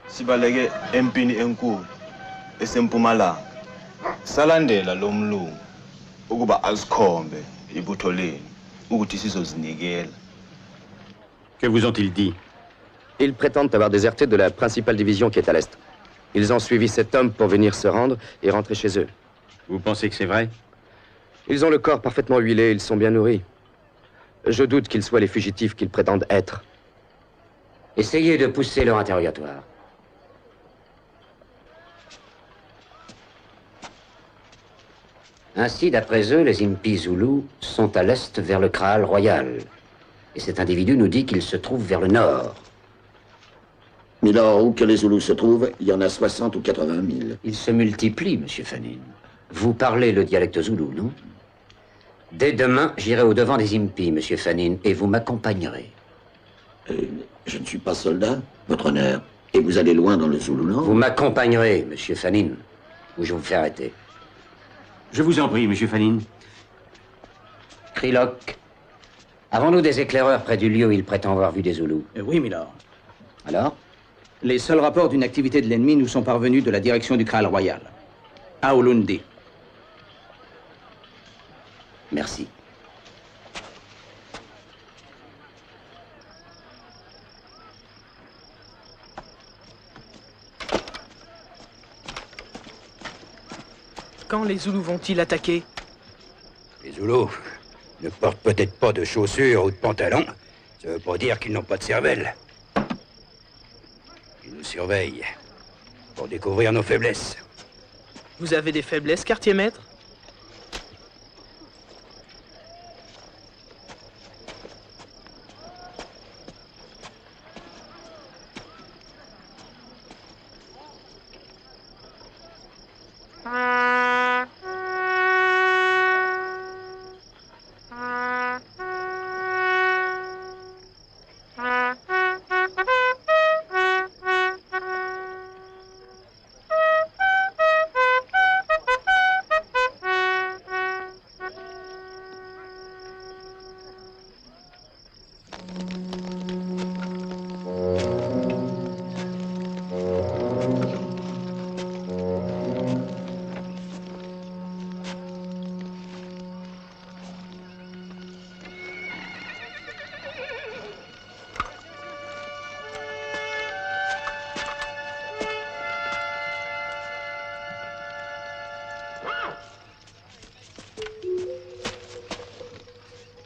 Sibaleke empini enkulu esempumalanga salandela lo mlungu ukuba asikhombe ibutho leni ukuthi sizozinikela. Que vous ont-ils dit? Ils prétendent avoir déserté de la principale division qui est à l'est. Ils ont suivi cet homme pour venir se rendre et rentrer chez eux. Vous pensez que c'est vrai? Ils ont le corps parfaitement huilé, ils sont bien nourris. Je doute qu'ils soient les fugitifs qu'ils prétendent être. Essayez de pousser leur interrogatoire. Ainsi, d'après eux, les impis Zoulous sont à l'est vers le Kraal royal. Et cet individu nous dit qu'il se trouve vers le nord. Milord, où que les Zoulous se trouvent, il y en a 60 ou 80 000. Ils se multiplient, monsieur Fannin. Vous parlez le dialecte zoulou, non? Dès demain, j'irai au-devant des impis, monsieur Fannin, et vous m'accompagnerez. Je ne suis pas soldat, votre honneur. Et vous allez loin dans le Zoulouland? Vous m'accompagnerez, monsieur Fannin, ou je vous fais arrêter. Je vous en prie, monsieur Fannin. Krilock, avons-nous des éclaireurs près du lieu où il prétend avoir vu des Zoulous? Oui, milord. Alors? Les seuls rapports d'une activité de l'ennemi nous sont parvenus de la direction du Kraal royal. À Olundi. Merci. Quand les Zoulous vont-ils attaquer? Les Zoulous ne portent peut-être pas de chaussures ou de pantalons. Ça veut pas dire qu'ils n'ont pas de cervelle. Ils nous surveillent pour découvrir nos faiblesses. Vous avez des faiblesses, quartier-maître?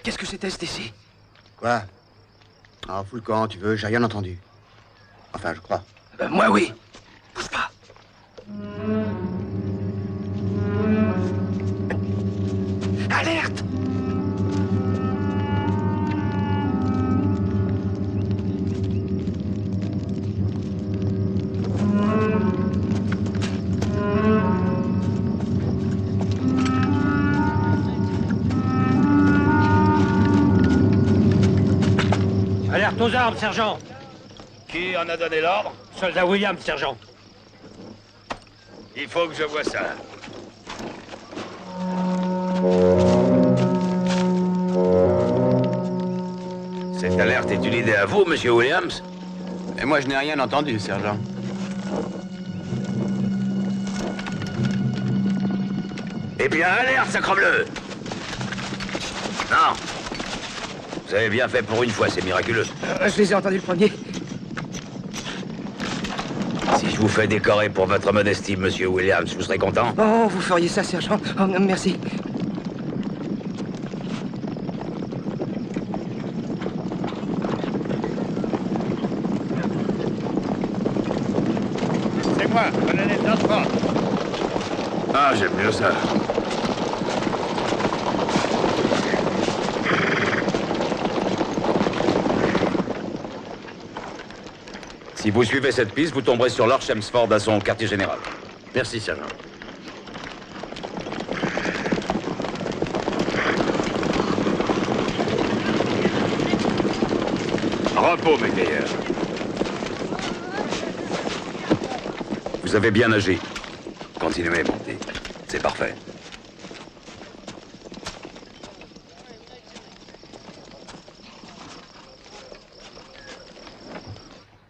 Qu'est-ce que c'était, ici? Quoi? Ah, fous le camp, tu veux, j'ai rien entendu. Enfin, je crois. Moi, oui. Bouge pas. Alerte! Alerte aux armes, sergent! Qui en a donné l'ordre? Soldat Williams, sergent. Il faut que je voie ça. Cette alerte est une idée à vous, monsieur Williams? Et moi, je n'ai rien entendu, sergent. Eh bien, alerte, sacrebleu! Non! Vous avez bien fait pour une fois, c'est miraculeux. Je les ai entendus le premier. Si je vous fais décorer pour votre modestie, monsieur Williams, vous serez content? Oh, vous feriez ça, sergent. Oh, merci. C'est moi, colonel Danford. Ah, j'aime mieux ça. Si vous suivez cette piste, vous tomberez sur Lord Chelmsford à son quartier général. Merci, sergent. Repos, mes gaillards. Vous avez bien agi. Continuez, montez. C'est parfait.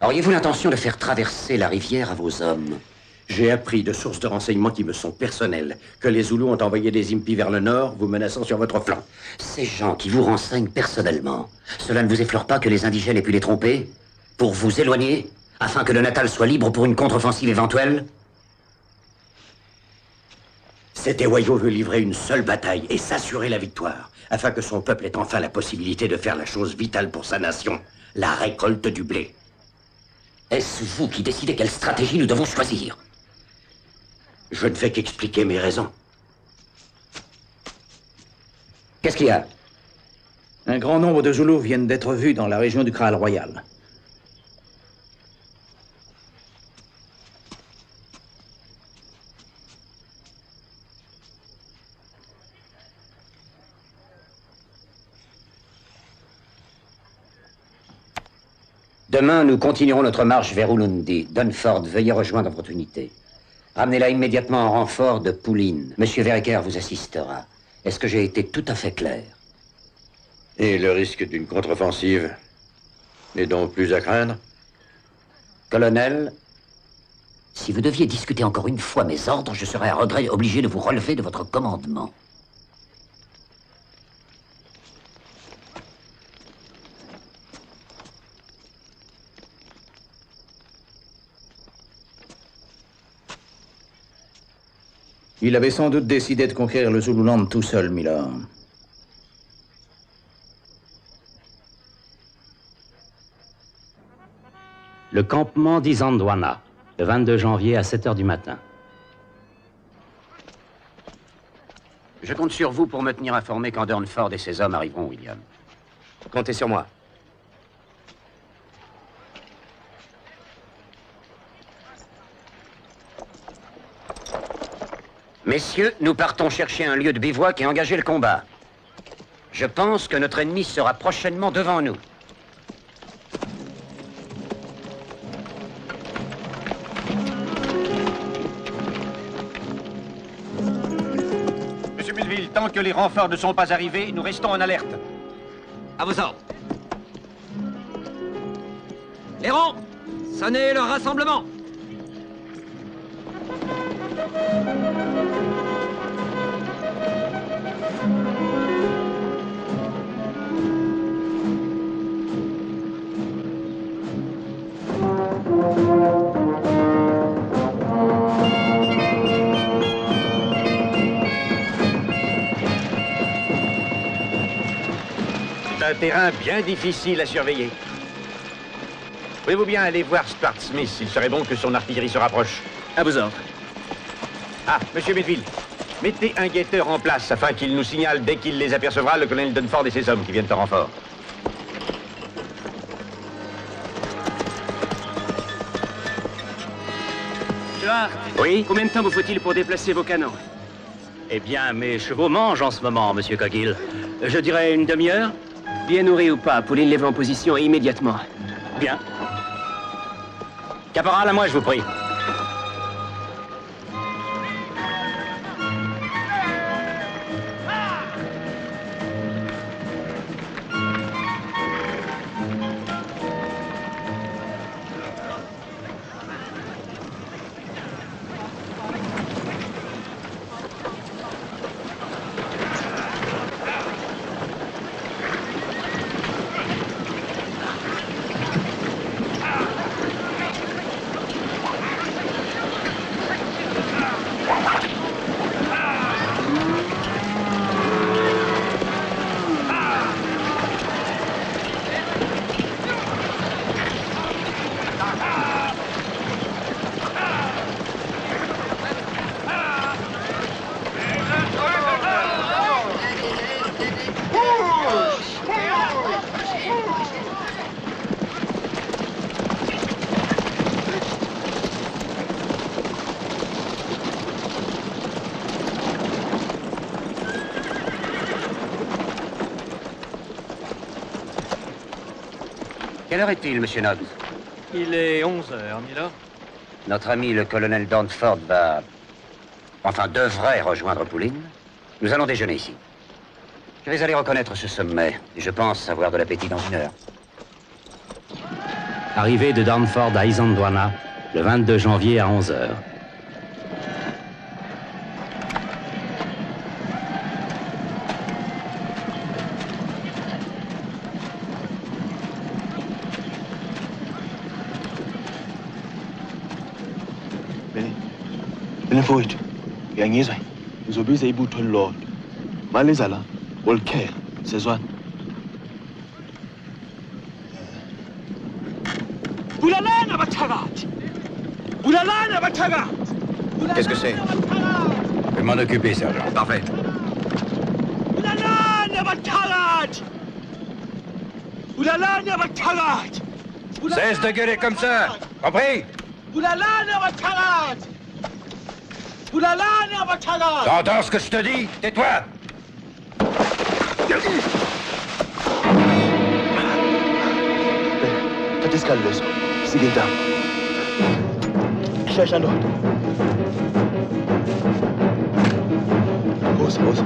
Auriez-vous l'intention de faire traverser la rivière à vos hommes? J'ai appris de sources de renseignements qui me sont personnelles que les Zoulous ont envoyé des impis vers le nord, vous menaçant sur votre flanc. Ces gens qui vous renseignent personnellement, cela ne vous effleure pas que les indigènes aient pu les tromper? Pour vous éloigner, afin que le Natal soit libre pour une contre-offensive éventuelle? Cet Ewayo veut livrer une seule bataille et s'assurer la victoire, afin que son peuple ait enfin la possibilité de faire la chose vitale pour sa nation, la récolte du blé. Est-ce vous qui décidez quelle stratégie nous devons choisir? Je ne fais qu'expliquer mes raisons. Qu'est-ce qu'il y a? Un grand nombre de Zoulous viennent d'être vus dans la région du Kraal Royal. Demain, nous continuerons notre marche vers Ulundi. Dunford, veuillez rejoindre votre unité. Ramenez-la immédiatement en renfort de Pouline. Monsieur Verreker vous assistera. Est-ce que j'ai été tout à fait clair? Et le risque d'une contre-offensive n'est donc plus à craindre? Colonel, si vous deviez discuter encore une fois mes ordres, je serais à regret obligé de vous relever de votre commandement. Il avait sans doute décidé de conquérir le Zululand tout seul, Milord. Le campement d'Isandwana, le 22 janvier à 7 h du matin. Je compte sur vous pour me tenir informé quand Durnford et ses hommes arriveront, William. Comptez sur moi. Messieurs, nous partons chercher un lieu de bivouac et engager le combat. Je pense que notre ennemi sera prochainement devant nous. Monsieur Melville, tant que les renforts ne sont pas arrivés, nous restons en alerte. À vos ordres. Les rangs, sonnez le rassemblement. C'est un terrain bien difficile à surveiller. Pouvez-vous bien aller voir Stuart Smith? Il serait bon que son artillerie se rapproche. À vos ordres. Ah, monsieur Melville, mettez un guetteur en place afin qu'il nous signale dès qu'il les apercevra le colonel Dunford et ses hommes qui viennent en renfort. Stuart, oui? Combien de temps vous faut-il pour déplacer vos canons? Eh bien, mes chevaux mangent en ce moment, monsieur Cogill. Je dirais une demi-heure. Bien nourri ou pas, Pauline lève en position immédiatement. Bien. Caporal, à moi, je vous prie. Quelle heure est-il, monsieur Noggs? Il est 11 heures, Milord. Notre ami le colonel Danford va... enfin, devrait rejoindre Pouline. Nous allons déjeuner ici. Je vais aller reconnaître ce sommet, et je pense avoir de l'appétit dans une heure. Arrivée de Danford à Isandwana, le 22 janvier à 11 heures. Mfowethu, uyangizwa? Ngizobiza ibutho elilodwa. Maliza la, ulikhela, sezwana. Bulalana abathakathi! Bulalana abathakathi! Qu'est-ce que c'est? Je vais m'en occuper, sergent. Parfait. Bulalana abathakathi! Bulalana abathakathi! Cesse de gueuler comme ça! Compris? Bulalana abathakathi! Bulalana abathakathi! T'entends ce que je te dis? Tais-toi! Thatha isikali leso, sike intamo. Shesha ndoda. Woza. Woza.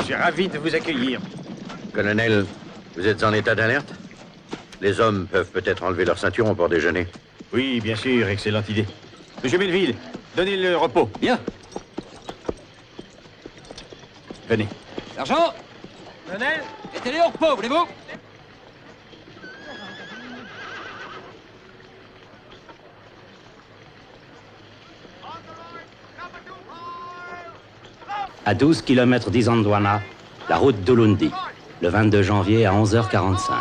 Je suis ravi de vous accueillir. Colonel, vous êtes en état d'alerte? Les hommes peuvent peut-être enlever leur ceinturon pour déjeuner. Oui, bien sûr, excellente idée. Monsieur Melville, donnez le repos. Bien. Venez. Sergent! Colonel, mettez-les au repos, voulez-vous? À 12 km d'Isandwana, la route d'Ulundi, le 22 janvier à 11h45.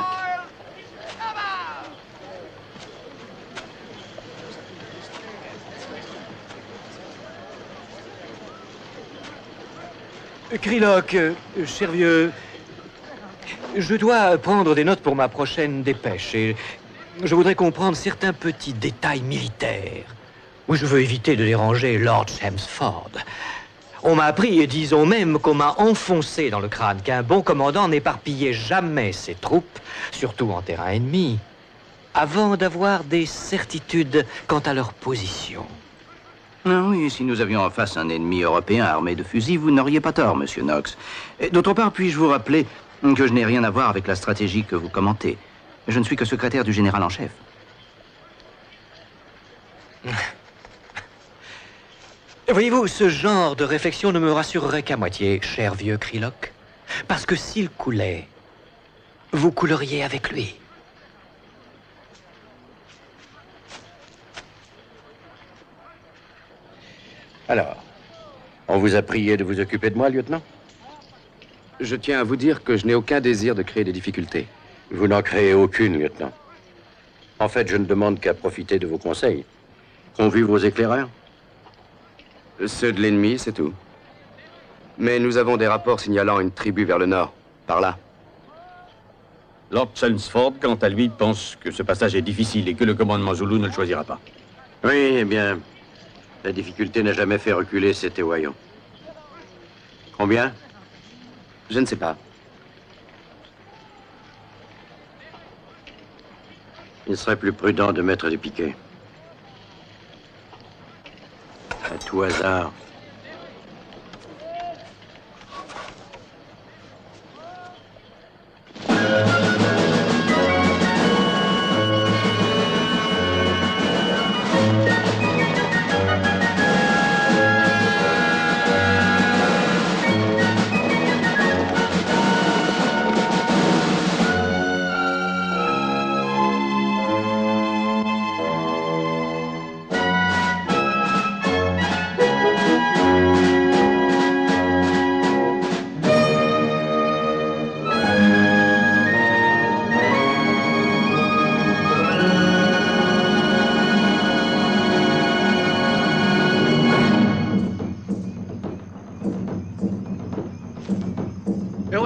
Krylok, cher vieux, je dois prendre des notes pour ma prochaine dépêche et je voudrais comprendre certains petits détails militaires. Oui, je veux éviter de déranger Lord Chelmsford. On m'a appris, et disons même qu'on m'a enfoncé dans le crâne qu'un bon commandant n'éparpillait jamais ses troupes, surtout en terrain ennemi, avant d'avoir des certitudes quant à leur position. Ah oui, si nous avions en face un ennemi européen armé de fusils, vous n'auriez pas tort, monsieur Knox. D'autre part, puis-je vous rappeler que je n'ai rien à voir avec la stratégie que vous commentez. Je ne suis que secrétaire du général en chef. Voyez-vous, ce genre de réflexion ne me rassurerait qu'à moitié, cher vieux Krylok. Parce que s'il coulait, vous couleriez avec lui. Alors, on vous a prié de vous occuper de moi, lieutenant? Je tiens à vous dire que je n'ai aucun désir de créer des difficultés. Vous n'en créez aucune, lieutenant. En fait, je ne demande qu'à profiter de vos conseils. Qu'ont vu vos éclaireurs? Ceux de l'ennemi, c'est tout. Mais nous avons des rapports signalant une tribu vers le nord, par là. Lord Chelmsford, quant à lui, pense que ce passage est difficile et que le commandement Zoulou ne le choisira pas. Oui, eh bien, la difficulté n'a jamais fait reculer ces Tewaillons. Combien? Je ne sais pas. Il serait plus prudent de mettre des piquets. À tout hasard.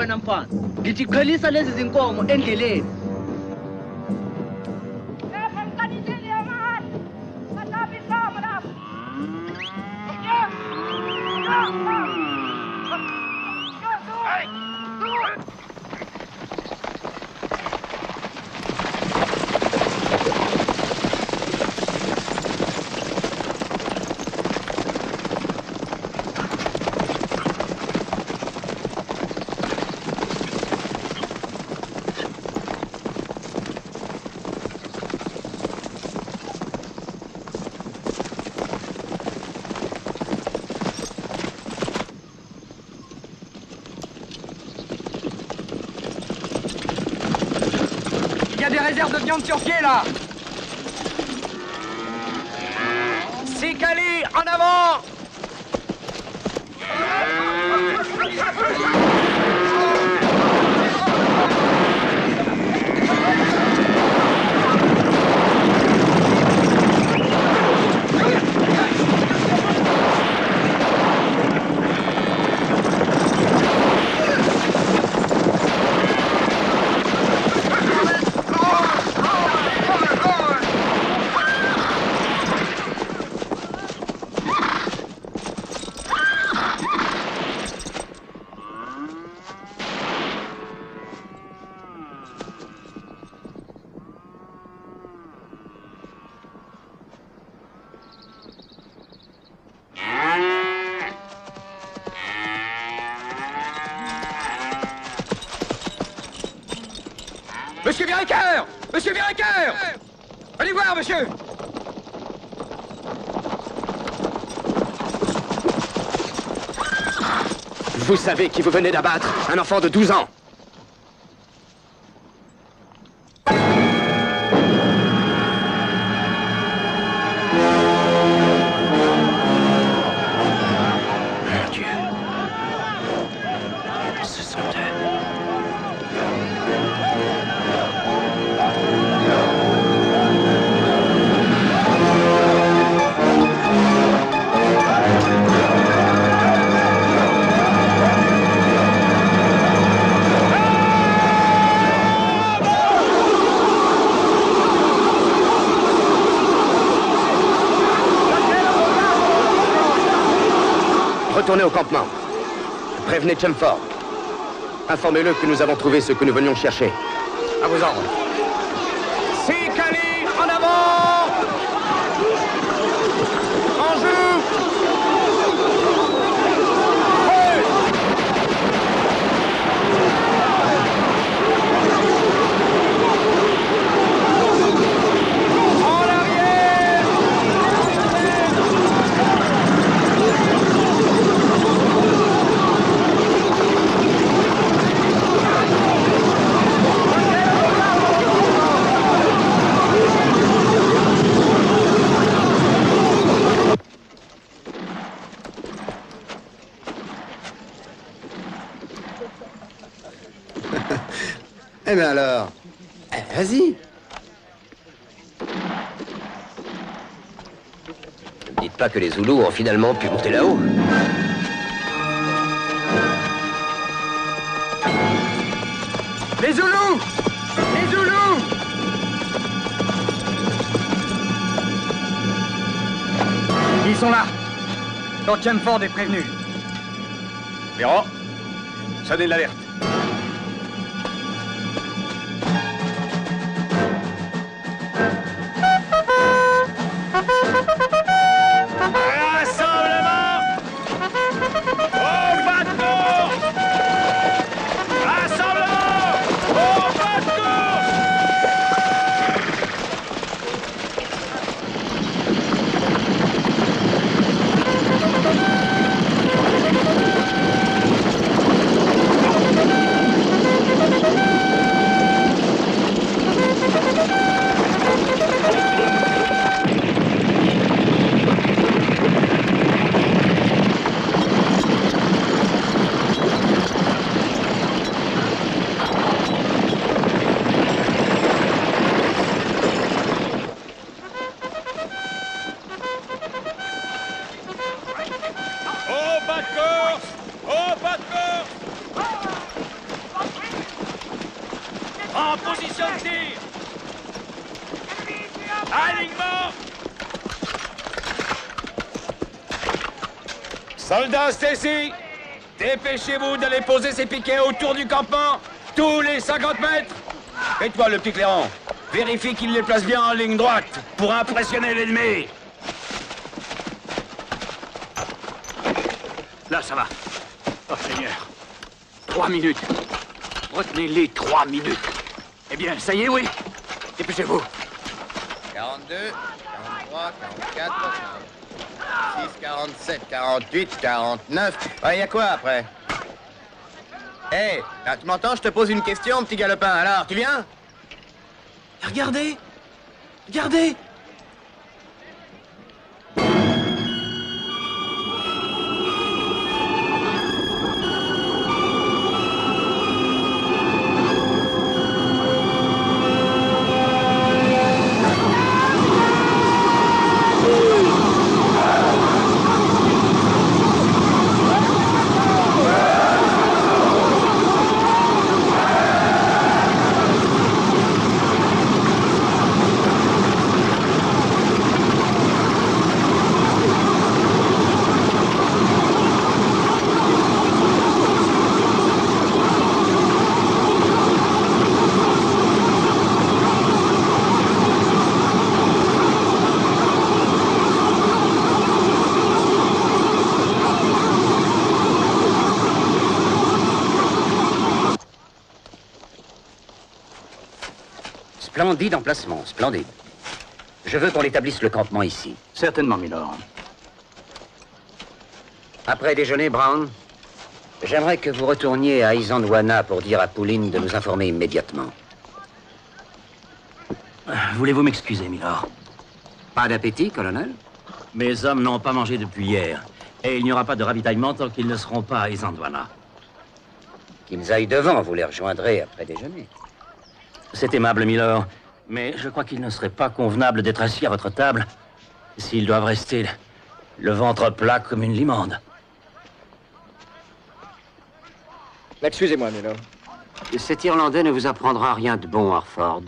wena mfana ngithi qhelisa lezi zinkomo endleleni. Il y a des réserves de viande sur pied, là. Sikali, en avant. Monsieur Viraker! Monsieur Viraker! Allez voir, monsieur! Vous savez qui vous venez d'abattre? Un enfant de 12 ans. Mon Dieu. Ce sont eux. Retournez au campement. Prévenez Chelmsford. Informez-le que nous avons trouvé ce que nous venions chercher. À vos ordres. Sikali, en avant! En joue! En arrière! Eh bien alors, vas-y. Ne me dites pas que les Zoulous ont finalement pu monter là-haut. Les Zoulous! Les Zoulous! Ils sont là. Lord Chelmsford est prévenu. Véran, sonnez l'alerte. Au pas de course! Au pas de course! En position de tir! Alignement! Soldats Stacy, dépêchez-vous d'aller poser ces piquets autour du campement, tous les 50 mètres. Et toi, le petit clairon, vérifie qu'il les place bien en ligne droite pour impressionner l'ennemi. Là, ça va. Oh, Seigneur. 3 minutes. Retenez-les 3 minutes. Eh bien, ça y est, oui. Dépêchez-vous. 42, 43, 44, 46, 47, 48, 49... Ouais, y a quoi après? Hé, hey, tu m'entends? Je te pose une question, petit galopin. Alors, tu viens? Regardez! Regardez! Splendide emplacement, splendide. Je veux qu'on établisse le campement ici. Certainement, Milord. Après déjeuner, Brown, j'aimerais que vous retourniez à Isandwana pour dire à Pauline de nous informer immédiatement. Voulez-vous m'excuser, Milord? Pas d'appétit, colonel? Mes hommes n'ont pas mangé depuis hier. Et il n'y aura pas de ravitaillement tant qu'ils ne seront pas à Isandwana. Qu'ils aillent devant, vous les rejoindrez après déjeuner. C'est aimable, Milord, mais je crois qu'il ne serait pas convenable d'être assis à votre table s'ils doivent rester le ventre plat comme une limande. Excusez-moi, Milord. Cet Irlandais ne vous apprendra rien de bon, Harford,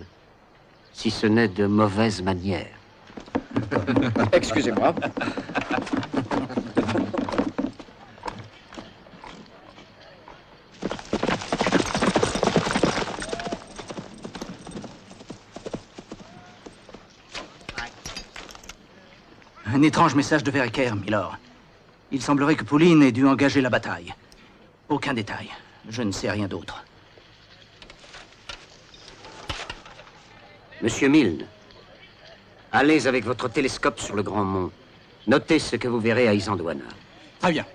si ce n'est de mauvaises manières. Excusez-moi. Un étrange message de Verker, Milord. Il semblerait que Pauline ait dû engager la bataille. Aucun détail. Je ne sais rien d'autre. Monsieur Milne, allez avec votre télescope sur le Grand Mont. Notez ce que vous verrez à Isandwana. Très bien.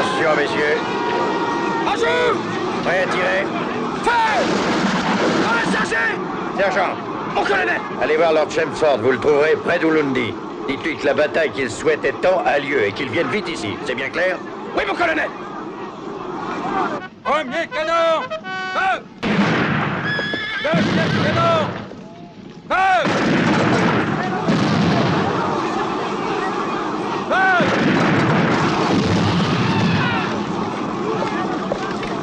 Attention, messieurs. Bonjour! Prêt à tirer? Feu! Ah, sergent! Sergent! Mon colonel! Allez voir Lord Chelmsford, vous le trouverez près d'Ulundi. Dites-lui que la bataille qu'il souhaitait tant a lieu et qu'il vienne vite ici. C'est bien clair? Oui, mon colonel! Premier canon! Feu! Deuxième canon! Feu! Feu!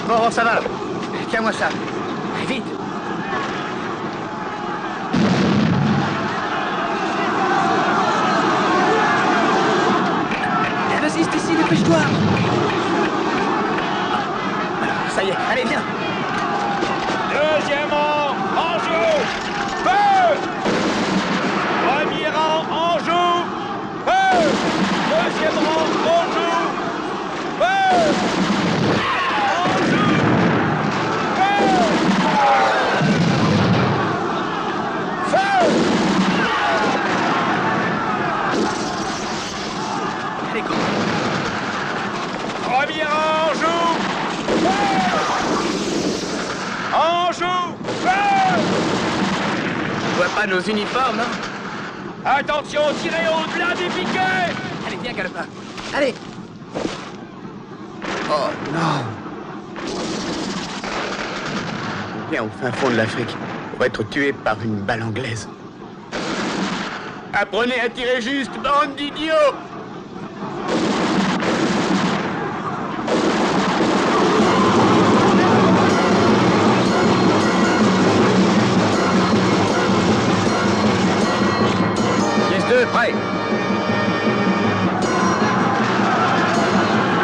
Bon, ça va. Tiens-moi ça. Vite. Vas-y, c'est ici, dépêche-toi. Ça y est, allez, viens. Deuxième rang, en joue! Feu! Premier rang, en joue! Feu! Deuxième rang, en joue! Feu! En joue! Feu! Feu! Allez, go. Premier rang, en joue! Feu! En joue! Feu! Tu vois pas nos uniformes, non? Attention, tirez au-delà des piquets! Allez, viens, Galopin. Allez. Oh, non. Viens au fin fond de l'Afrique pour être tué par une balle anglaise. Apprenez à tirer juste, bande d'idiots! Pièce 2, prêt.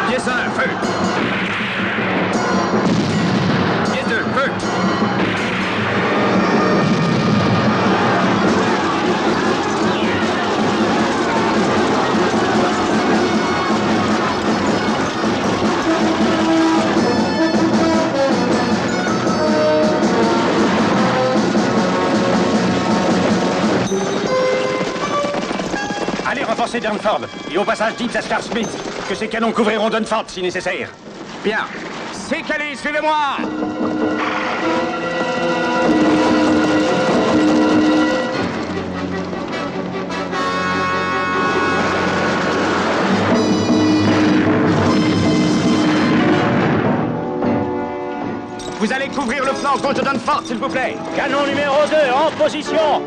Pièce 1, feu. Pièce 2, feu. Allez renforcer Durnford et au passage Gibbs à Star Smith, que ces canons couvriront Dunford si nécessaire. Bien. C'est calé, suivez-moi! Vous allez couvrir le flanc contre Dunford, s'il vous plaît. Canon numéro 2, en position.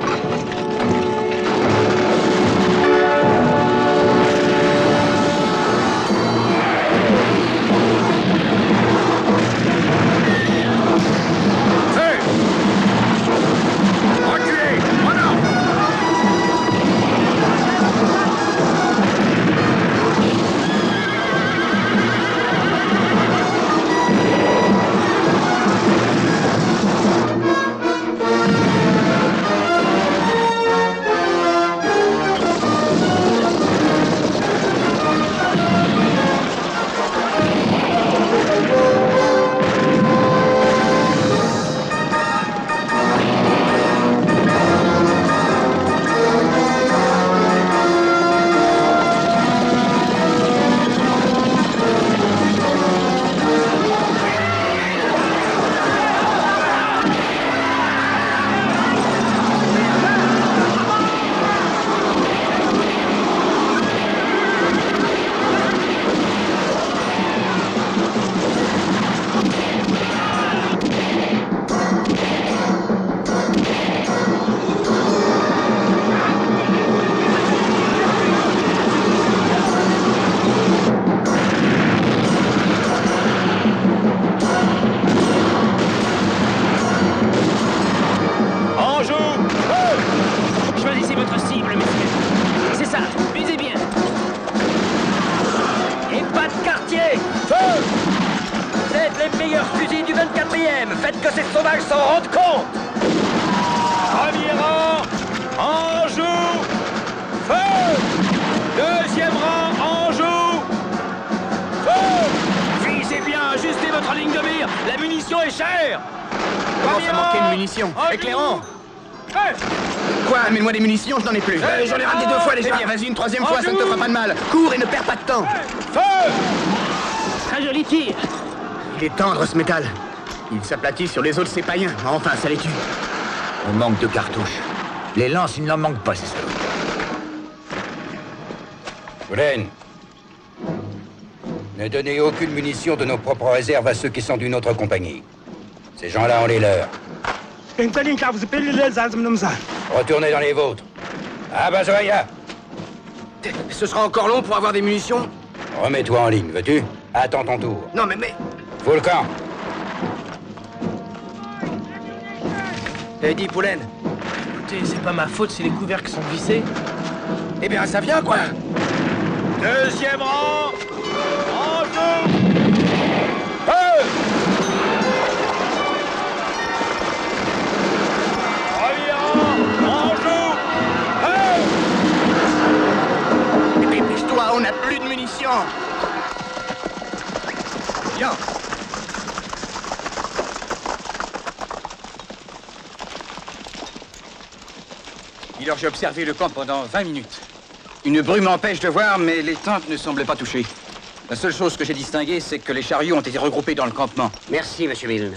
Faites que ces sauvages s'en rendent compte. Premier rang, en joue, feu. Deuxième rang, en joue, feu. Visez bien, ajustez votre ligne de mire. La munition est chère. Comment ça manquait de munitions? Éclairant. Quoi? Amène-moi des munitions, je n'en ai plus. J'en ai raté 2 fois déjà. Eh bien, vas-y, une 3e fois, ça ne te fera pas de mal. Cours et ne perds pas de temps. Feu! tire. Il est tendre, ce métal. Il s'aplatit sur les os de ses païens. Enfin, ça les tue. On manque de cartouches. Les lances, il n'en manque pas, c'est ça. Goulen, ne donnez aucune munition de nos propres réserves à ceux qui sont d'une autre compagnie. Ces gens-là ont les leurs. Retournez dans les vôtres. Ah, Bazoya! Ce sera encore long pour avoir des munitions? Remets-toi en ligne, veux-tu? Attends ton tour. Non, mais... Fous le camp. Eddie Poulen. Écoutez, c'est pas ma faute si les couvercles sont vissés. Eh bien, ça vient, quoi. Deuxième rang. En jeu. Premier rang. En jeu. Dépêche-toi, on n'a plus de munitions. Viens. Miller, j'ai observé le camp pendant 20 minutes. Une brume m'empêche de voir, mais les tentes ne semblaient pas touchées. La seule chose que j'ai distinguée, c'est que les chariots ont été regroupés dans le campement. Merci, monsieur Milne.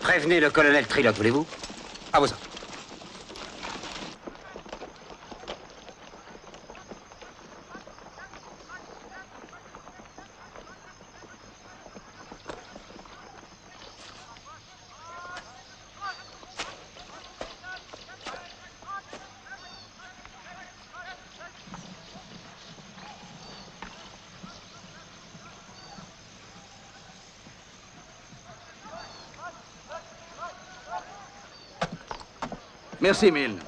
Prévenez le colonel Trillock, voulez-vous? À vos ordres. Merci, Milne.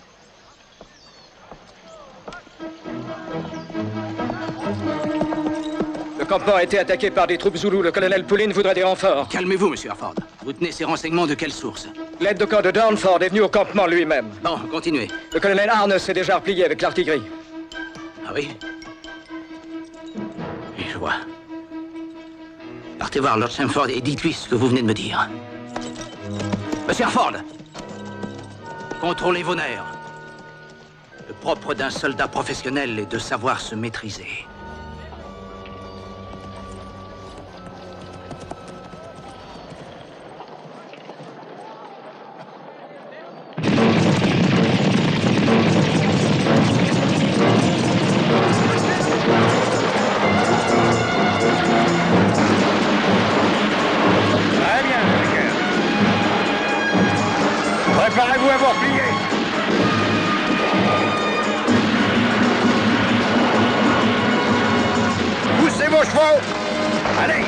Le campement a été attaqué par des troupes zoulous. Le colonel Poulen voudrait des renforts. Calmez-vous, monsieur Harford. Vous tenez ces renseignements de quelle source? L'aide de camp de Downford est venu au campement lui-même. Bon, continuez. Le colonel Arne s'est déjà replié avec l'artillerie. Ah oui? Et je vois. Partez voir Lord Shamford et dites-lui ce que vous venez de me dire. Monsieur Harford! Contrôlez vos nerfs. Le propre d'un soldat professionnel est de savoir se maîtriser. Préparez-vous à vous replier. Poussez vos chevaux. Allez.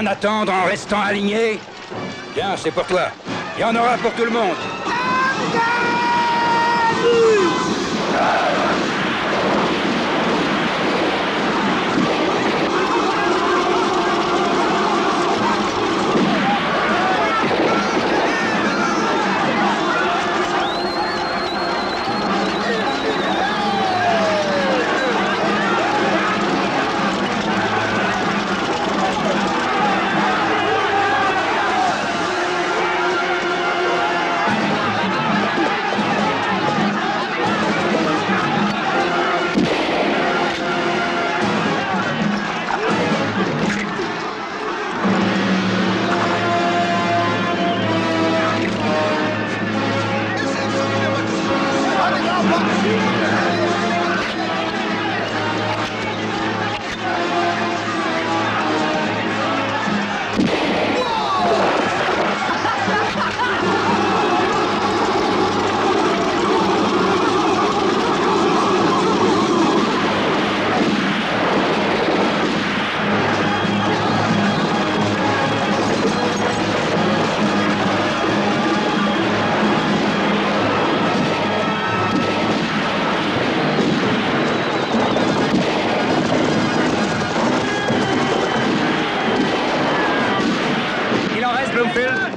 bien attendre en restant aligné? Tiens, c'est pour toi. Il y en aura pour tout le monde.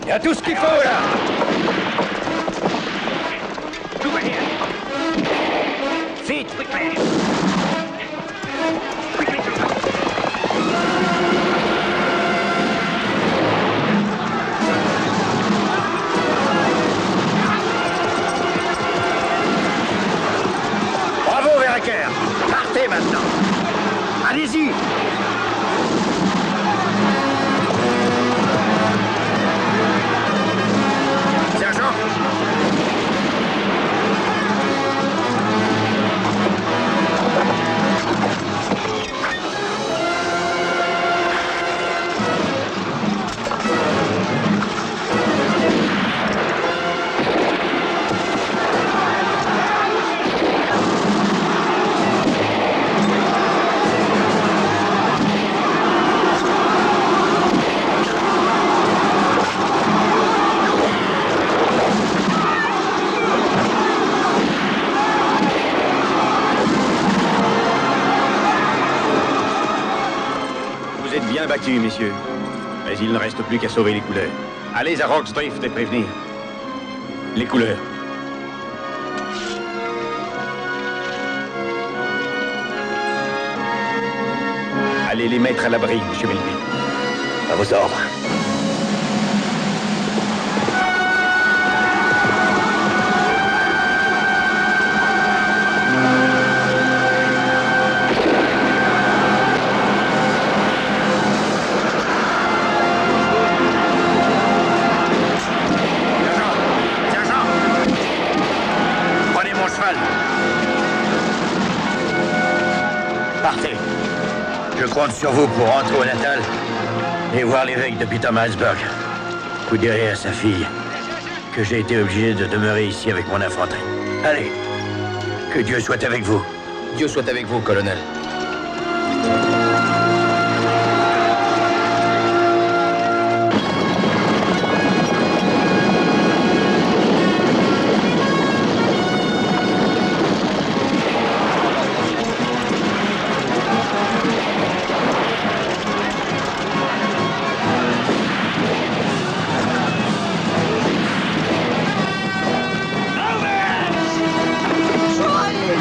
Il y a tout ce qu'il faut, là! Vite, quickly! Bravo, Verreker! Partez maintenant! Allez-y! Sergent! Vous êtes bien battus, messieurs. Mais il ne reste plus qu'à sauver les couleurs. Allez à Rockstrift et prévenir. Les couleurs. Allez les mettre à l'abri, monsieur Melville. À vos ordres. Prenez mon cheval. Partez. Je compte sur vous pour rentrer au Natal et voir l'évêque de Petermarisburg. Vous direz à sa fille que j'ai été obligé de demeurer ici avec mon infanterie. Allez, que Dieu soit avec vous. Dieu soit avec vous, colonel. Soyez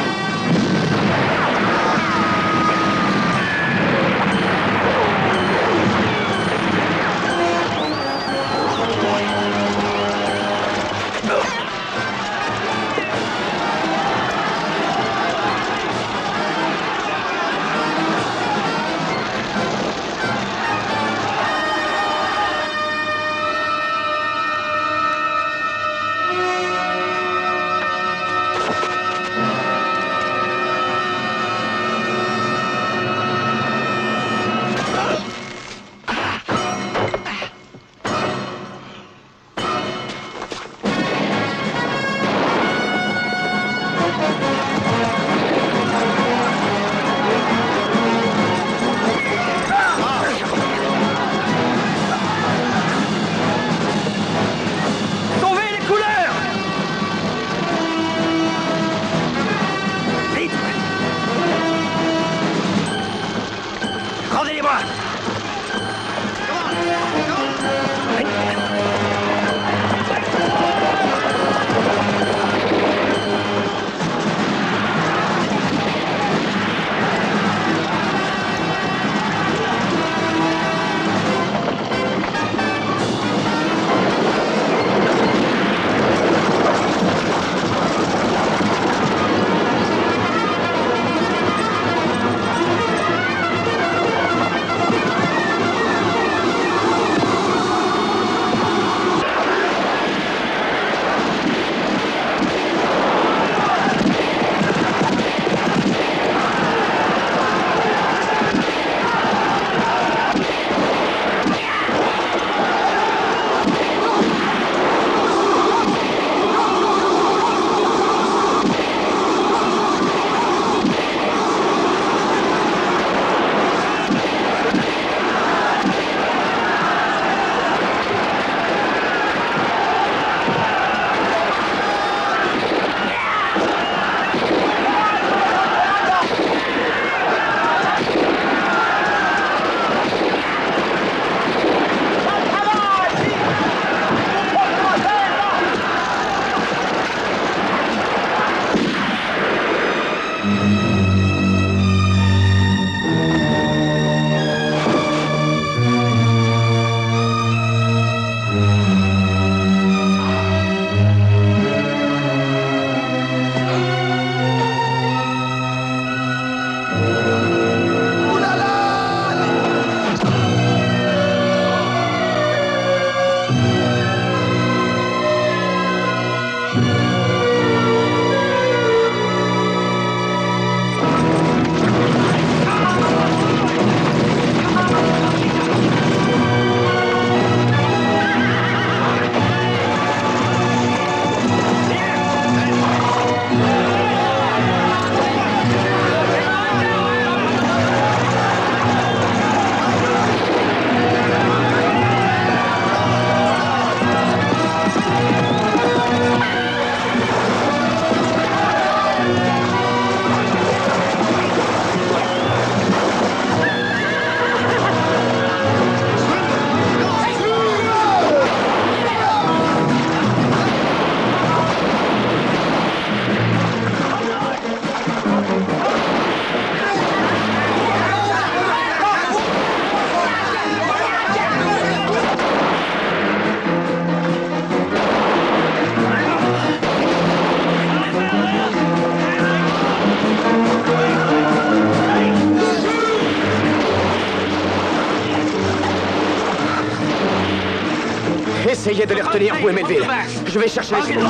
Essayez de les retenir, vous et Melville. Je vais chercher les secours.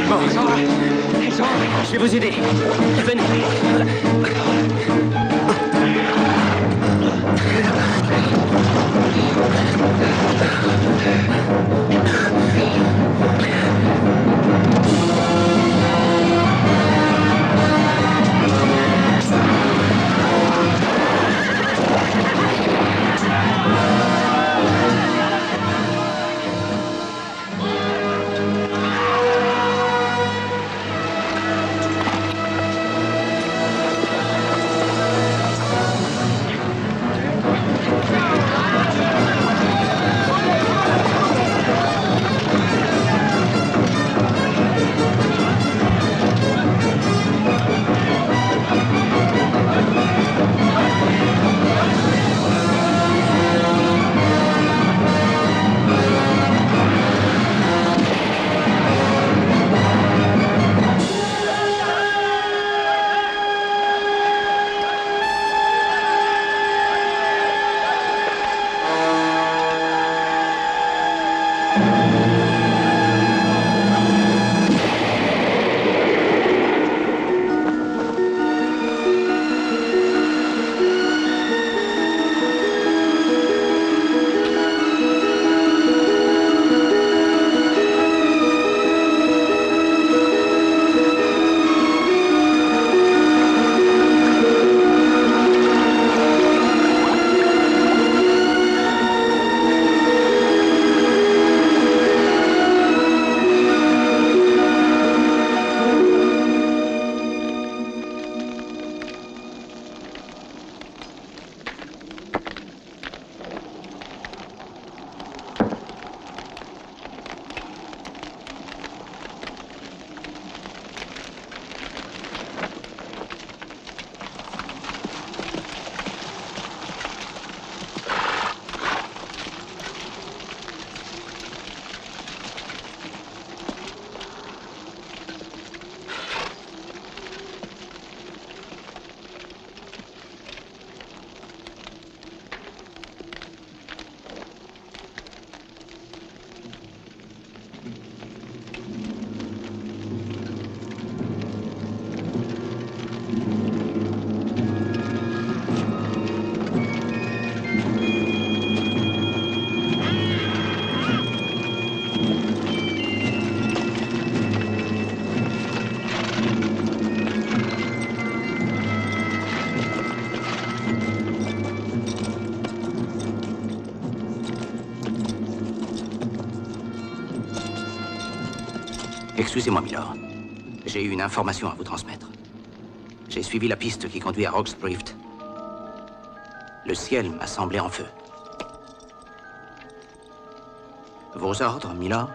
Bon. Je vais vous aider. Venez. Excusez-moi, Milord. J'ai eu une information à vous transmettre. J'ai suivi la piste qui conduit à Rocks Drift. Le ciel m'a semblé en feu. Vos ordres, Milord?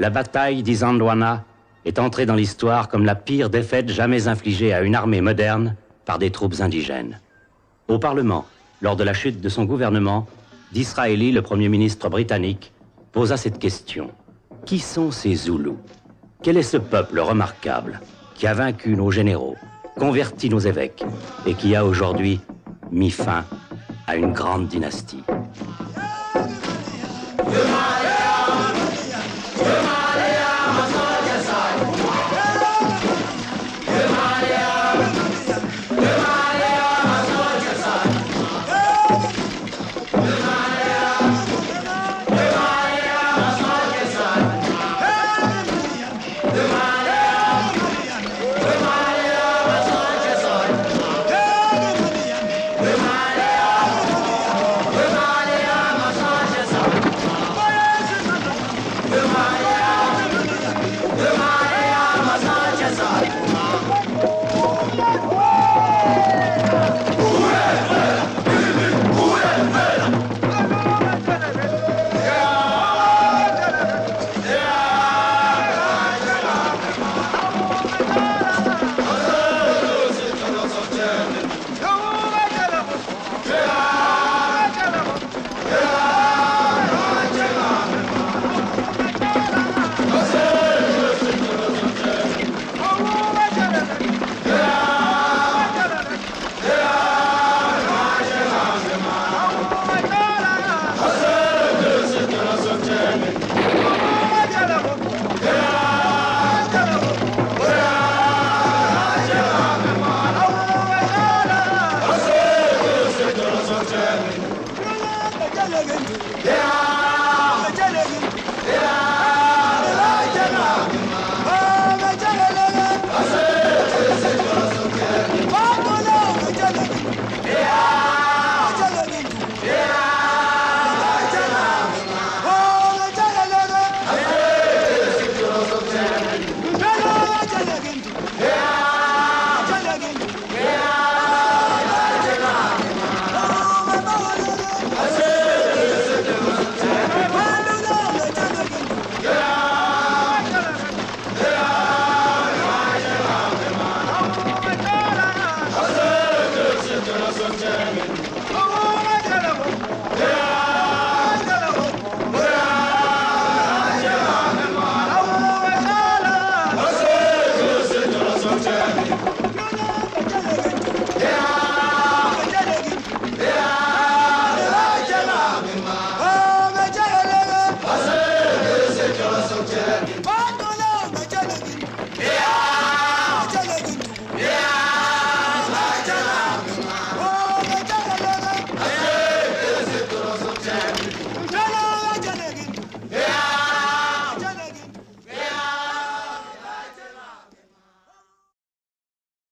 La bataille d'Isandlwana est entrée dans l'histoire comme la pire défaite jamais infligée à une armée moderne par des troupes indigènes. Au Parlement, lors de la chute de son gouvernement, Disraeli, le Premier ministre britannique, posa cette question. Qui sont ces Zoulous? Quel est ce peuple remarquable qui a vaincu nos généraux, converti nos évêques et qui a aujourd'hui mis fin à une grande dynastie?